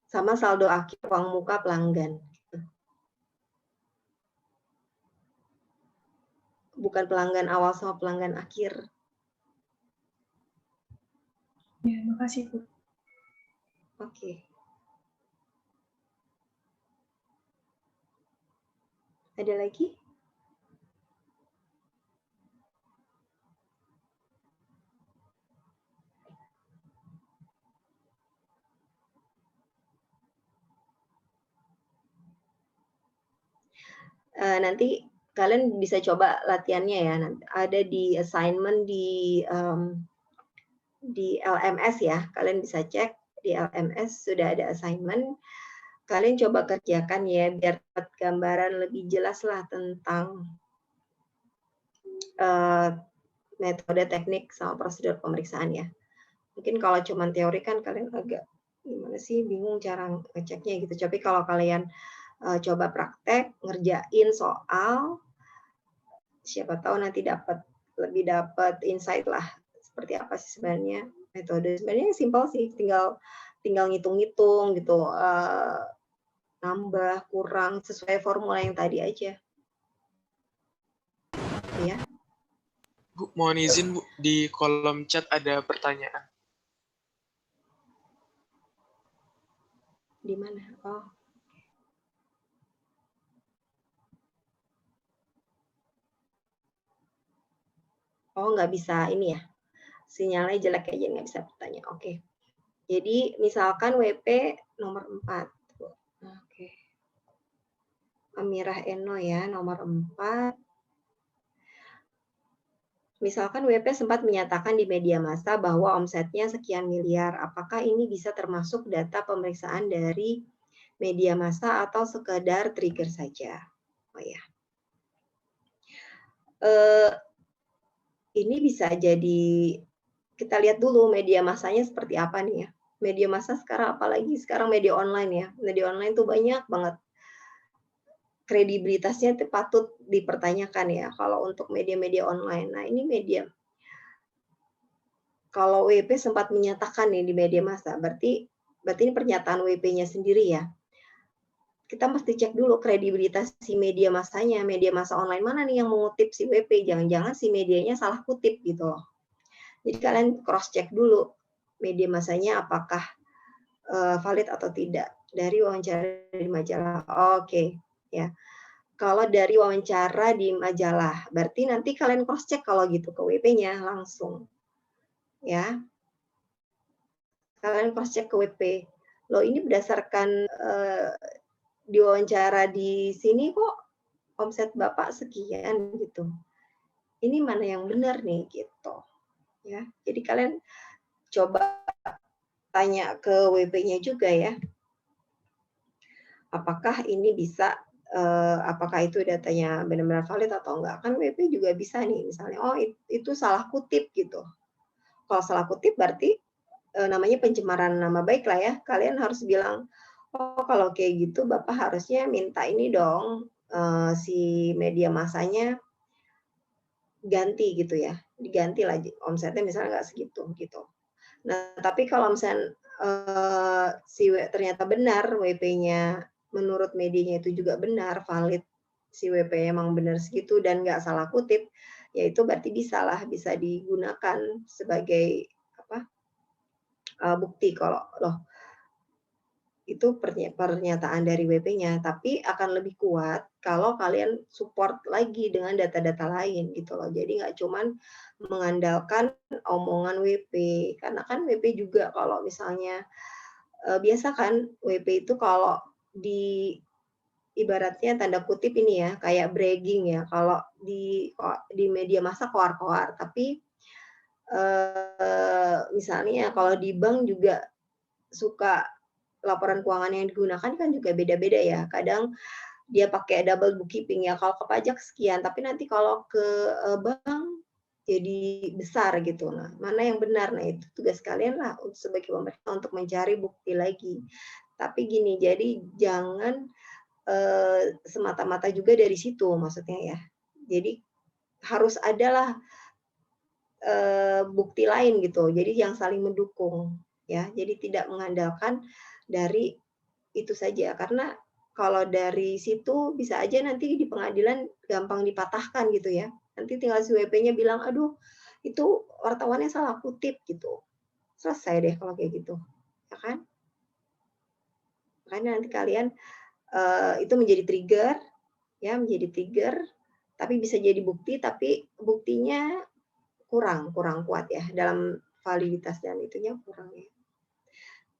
Sama saldo akhir uang muka pelanggan. Gitu. Bukan pelanggan awal sama pelanggan akhir. Ya, makasih, Bu. Oke. Ada lagi? Nanti kalian bisa coba latihannya ya. Nanti ada di assignment di di LMS ya, kalian bisa cek di LMS sudah ada assignment. Kalian coba kerjakan ya biar dapat gambaran lebih jelas lah tentang metode, teknik, sama prosedur pemeriksaan ya. Mungkin kalau cuma teori kan kalian agak gimana sih, bingung cara ngeceknya gitu. Tapi kalau kalian coba praktek, ngerjain soal, siapa tahu nanti lebih dapat insight lah seperti apa sih sebenarnya metode. Sebenarnya simpel sih, tinggal ngitung-ngitung gitu, nambah, kurang, sesuai formula yang tadi aja. Ya. Bu, mohon izin Bu, di kolom chat ada pertanyaan. Di mana? Oh, nggak bisa ini ya. Sinyalnya jelek aja, nggak bisa bertanya. Oke. Jadi misalkan WP nomor 4. Oke. Amirah Eno ya, nomor 4. Misalkan WP sempat menyatakan di media massa bahwa omsetnya sekian miliar. Apakah ini bisa termasuk data pemeriksaan dari media massa atau sekedar trigger saja? Oh ya. Ini bisa jadi, kita lihat dulu media massanya seperti apa nih ya. Media massa sekarang, apalagi sekarang media online ya. Media online tuh banyak banget. Kredibilitasnya itu patut dipertanyakan ya kalau untuk media-media online. Nah, ini media. Kalau WP sempat menyatakan nih di media massa, berarti ini pernyataan WP-nya sendiri ya. Kita mesti cek dulu kredibilitas si media massanya, media massa online mana nih yang mengutip si WP, jangan-jangan si medianya salah kutip gitu loh. Jadi kalian cross check dulu media massanya apakah valid atau tidak dari wawancara di majalah. Oke, ya. Kalau dari wawancara di majalah, berarti nanti kalian cross check kalau gitu ke WP-nya langsung. Ya. Kalian cross check ke WP. Loh, ini berdasarkan diwawancara di sini kok omset Bapak sekian gitu. Ini mana yang benar nih gitu. Ya. Jadi kalian coba tanya ke WP-nya juga ya. Apakah ini bisa, apakah itu datanya benar-benar valid atau enggak. Kan WP juga bisa nih, misalnya, oh itu salah kutip gitu. Kalau salah kutip berarti namanya pencemaran nama baik lah ya. Kalian harus bilang, oh kalau kayak gitu Bapak harusnya minta ini dong, si media massanya ganti gitu ya. Diganti lah omsetnya misalnya nggak segitu gitu. Nah, tapi kalau misalnya ternyata benar WP-nya menurut medianya itu juga benar, valid, si WP emang benar segitu dan nggak salah kutip, ya itu berarti bisa digunakan sebagai bukti kalau loh itu pernyataan dari WP-nya, tapi akan lebih kuat kalau kalian support lagi dengan data-data lain gitu loh. Jadi nggak cuman mengandalkan omongan WP, karena kan WP juga kalau misalnya biasa kan WP itu kalau ibaratnya tanda kutip ini ya, kayak bragging ya, kalau di media massa koar-koar, tapi misalnya kalau di bank juga suka laporan keuangan yang digunakan kan juga beda-beda ya. Kadang dia pakai double bookkeeping ya, kalau ke pajak sekian, tapi nanti kalau ke bank jadi besar gitu. Nah, mana yang benar? Nah, itu tugas kalian lah sebagai pemerintah untuk mencari bukti lagi. Tapi gini, jadi jangan semata-mata juga dari situ maksudnya ya. Jadi harus adalah bukti lain gitu. Jadi yang saling mendukung ya. Jadi tidak mengandalkan dari itu saja, karena kalau dari situ bisa aja nanti di pengadilan gampang dipatahkan gitu ya. Nanti tinggal si WP-nya bilang, aduh itu wartawannya salah kutip gitu. Selesai deh kalau kayak gitu, ya kan? Makanya nanti kalian itu menjadi trigger, ya menjadi trigger, tapi bisa jadi bukti, tapi buktinya kurang kuat ya dalam validitas dan itunya kurang ya.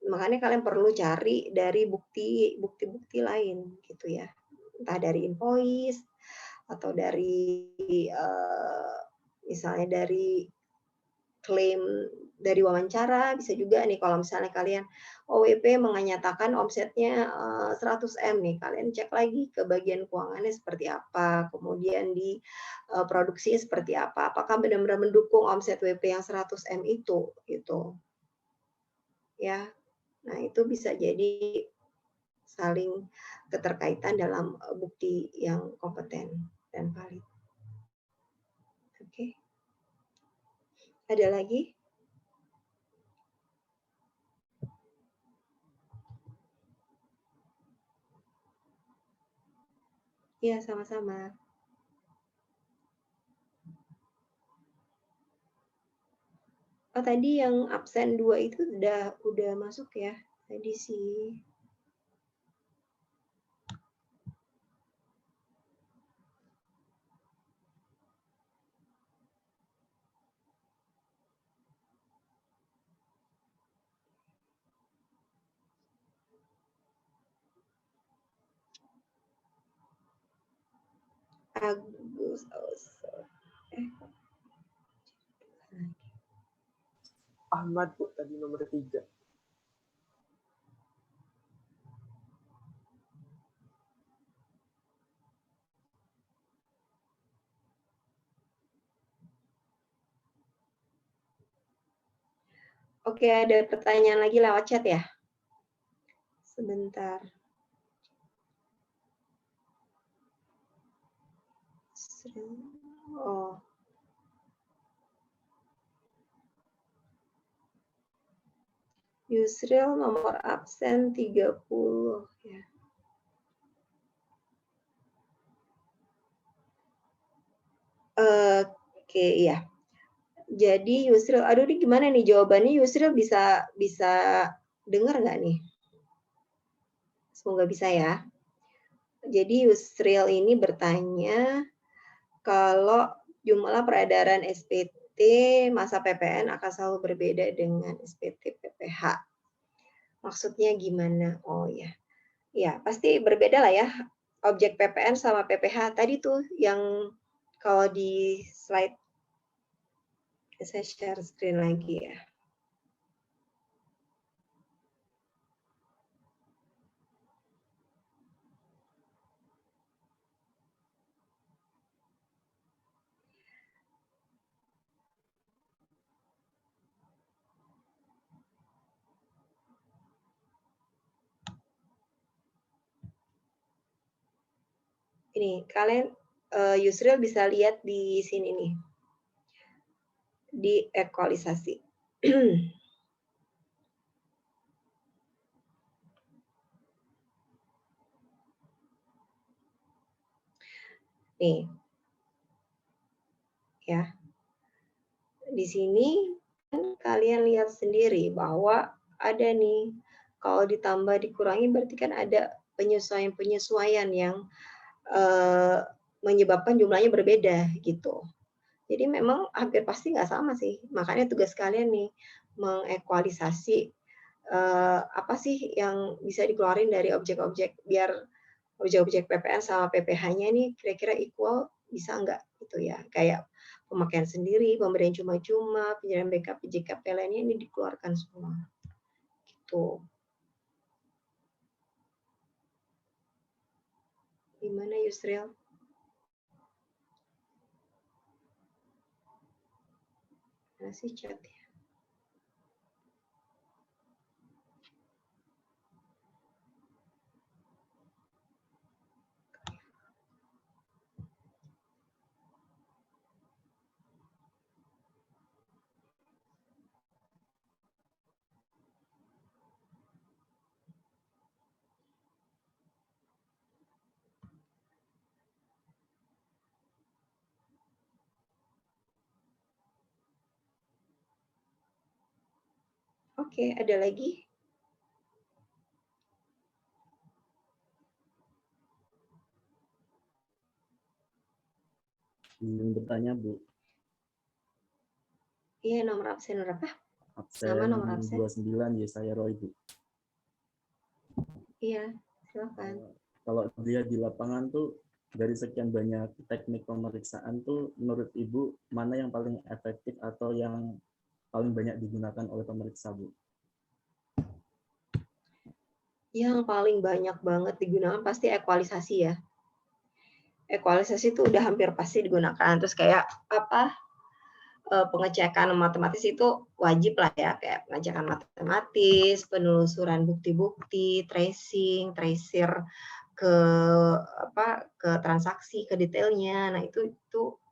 Makanya kalian perlu cari dari bukti-bukti lain gitu ya. Entah dari invoice atau dari misalnya dari klaim dari wawancara, bisa juga nih kalau misalnya kalian OWP menyatakan omsetnya 100 M nih, kalian cek lagi ke bagian keuangannya seperti apa, kemudian di produksinya seperti apa, apakah benar-benar mendukung omset WP yang 100 M itu gitu. Ya. Nah, itu bisa jadi saling keterkaitan dalam bukti yang kompeten dan valid. Oke. Ada lagi? Iya, sama-sama. Oh, tadi yang absen 2 itu udah masuk ya? Tadi sih. Agus, Ahmad Bu tadi nomor 3. Oke, ada pertanyaan lagi lewat chat ya? Sebentar. Oh. Yusril nomor absen 30 ya. Oke, iya. Jadi Yusril, aduh ini gimana nih jawabannya? Yusril bisa dengar nggak nih? Semoga bisa ya. Jadi Yusril ini bertanya kalau jumlah peredaran SPT masa PPN akan selalu berbeda dengan SPT PPH. Maksudnya gimana? Oh ya, ya pasti berbeda lah ya. Objek PPN sama PPH tadi tuh yang kalau di slide saya share screen lagi ya. Ini kalian Yusril bisa lihat di sini nih. Di ekualisasi. Nih. Ya. Di sini kalian lihat sendiri bahwa ada nih kalau ditambah dikurangi berarti kan ada penyesuaian-penyesuaian yang menyebabkan jumlahnya berbeda gitu. Jadi memang hampir pasti nggak sama sih. Makanya tugas kalian nih mengekualisasi apa sih yang bisa dikeluarin dari objek-objek biar objek-objek PPN sama PPH-nya nih kira-kira equal bisa nggak gitu ya. Kayak pemakaian sendiri, pemberian cuma-cuma, penyerahan backup, JKP lainnya ini dikeluarkan semua. Gitu. Gimana Yusril? Mana sih chat ya? Oke, ada lagi? Ingin bertanya, Bu. Iya, nomor absen berapa? Absen Nama nomor absen. 29 Yesaya Roy, Bu. Iya, silakan. Kalau dia di lapangan tuh dari sekian banyak teknik pemeriksaan tuh menurut Ibu mana yang paling efektif atau yang paling banyak digunakan oleh pemeriksa, Bu? Yang paling banyak banget digunakan pasti ekualisasi ya. Ekualisasi itu udah hampir pasti digunakan. Terus kayak apa, pengecekan matematis itu wajib lah ya, kayak pengecekan matematis, penelusuran bukti-bukti, tracing, tracer ke transaksi, ke detailnya. Nah, itu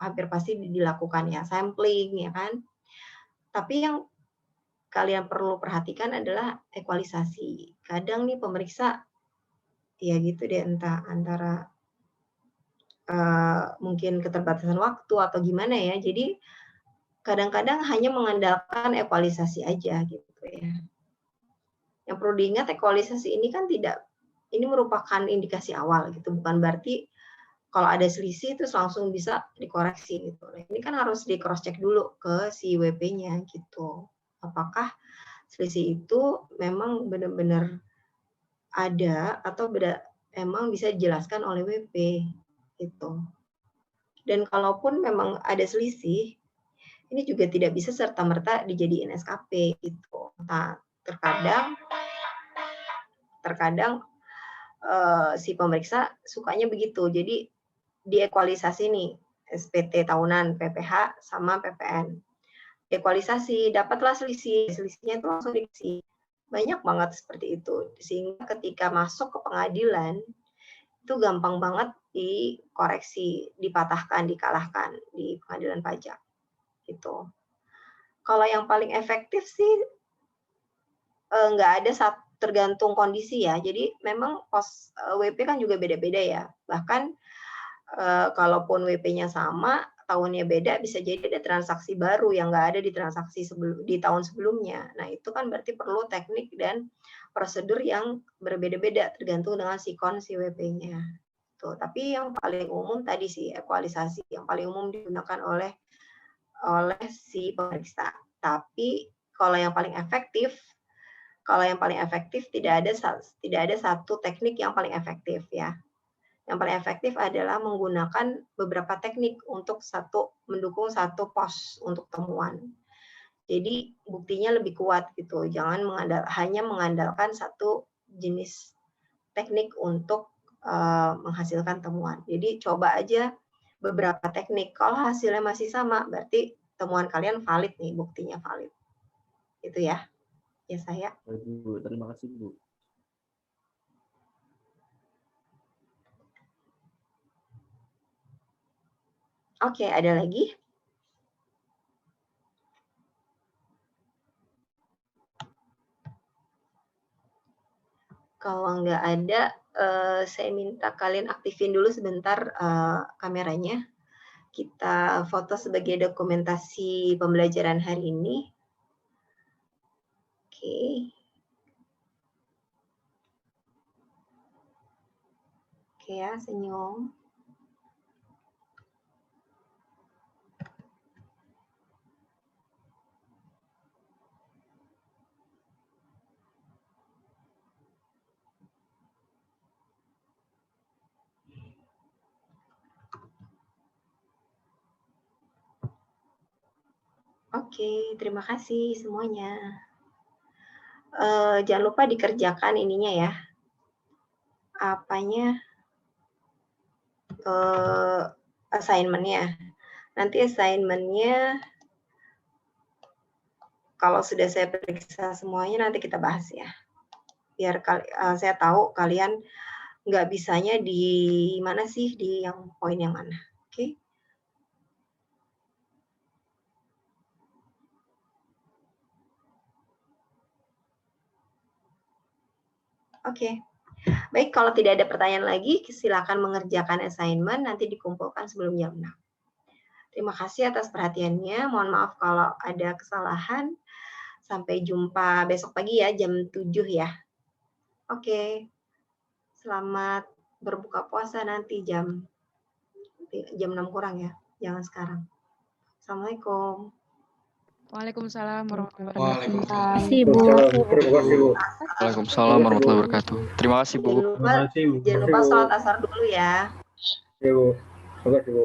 hampir pasti dilakukan ya, sampling ya kan. Tapi yang kalian perlu perhatikan adalah ekualisasi. Kadang nih pemeriksa ya gitu deh, entah antara mungkin keterbatasan waktu atau gimana ya. Jadi kadang-kadang hanya mengandalkan ekualisasi aja gitu ya. Yang perlu diingat, ekualisasi ini kan ini merupakan indikasi awal gitu, bukan berarti kalau ada selisih terus langsung bisa dikoreksi gitu. Ini kan harus di cross check dulu ke si WP-nya gitu. Apakah selisih itu memang benar-benar ada atau emang bisa dijelaskan oleh WP gitu. Dan kalaupun memang ada selisih, ini juga tidak bisa serta-merta dijadiin SKP gitu. Nah, terkadang si pemeriksa sukanya begitu. Jadi diekualisasi nih, SPT tahunan, PPH sama PPN. Ekualisasi, dapatlah selisihnya itu langsung dikasih. Banyak banget seperti itu. Sehingga ketika masuk ke pengadilan, itu gampang banget dikoreksi, dipatahkan, dikalahkan di pengadilan pajak. Gitu. Kalau yang paling efektif sih nggak ada tergantung kondisi ya. Jadi memang pos WP kan juga beda-beda ya. Bahkan kalaupun WP-nya sama, tahunnya beda, bisa jadi ada transaksi baru yang nggak ada di transaksi di tahun sebelumnya. Nah, itu kan berarti perlu teknik dan prosedur yang berbeda-beda tergantung dengan sikon si WP-nya. Tuh, tapi yang paling umum tadi sih ekualisasi, yang paling umum digunakan oleh si pemeriksa. Tapi kalau yang paling efektif tidak ada satu teknik yang paling efektif ya. Yang paling efektif adalah menggunakan beberapa teknik untuk mendukung satu pos untuk temuan. Jadi buktinya lebih kuat gitu. Jangan hanya mengandalkan satu jenis teknik untuk menghasilkan temuan. Jadi coba aja beberapa teknik. Kalau hasilnya masih sama, berarti temuan kalian valid nih, buktinya valid. Itu ya. Ya saya. Bu, terima kasih, Bu. Oke, ada lagi? Kalau nggak ada, saya minta kalian aktifin dulu sebentar kameranya. Kita foto sebagai dokumentasi pembelajaran hari ini. Oke. Oke ya, senyum. Oke, terima kasih semuanya. Jangan lupa dikerjakan ininya ya. Apanya? Assignment-nya. Nanti assignment-nya kalau sudah saya periksa semuanya nanti kita bahas ya. Biar saya tahu kalian nggak bisanya di mana sih, di yang poin yang mana. Oke? Oke. Baik, kalau tidak ada pertanyaan lagi, silakan mengerjakan assignment, nanti dikumpulkan sebelum jam 6. Terima kasih atas perhatiannya. Mohon maaf kalau ada kesalahan. Sampai jumpa besok pagi ya, jam 7 ya. Oke. Selamat berbuka puasa nanti jam 6 kurang ya. Jangan sekarang. Assalamualaikum. Waalaikumsalam warahmatullahi Waalaikumsalam. Kasih, Bu. Terima kasih, Bu. Waalaikumsalam warahmatullahi wabarakatuh. Terima kasih, Bu. Jangan lupa sholat asar dulu ya. Ya, Bu. Terima kasih, Bu.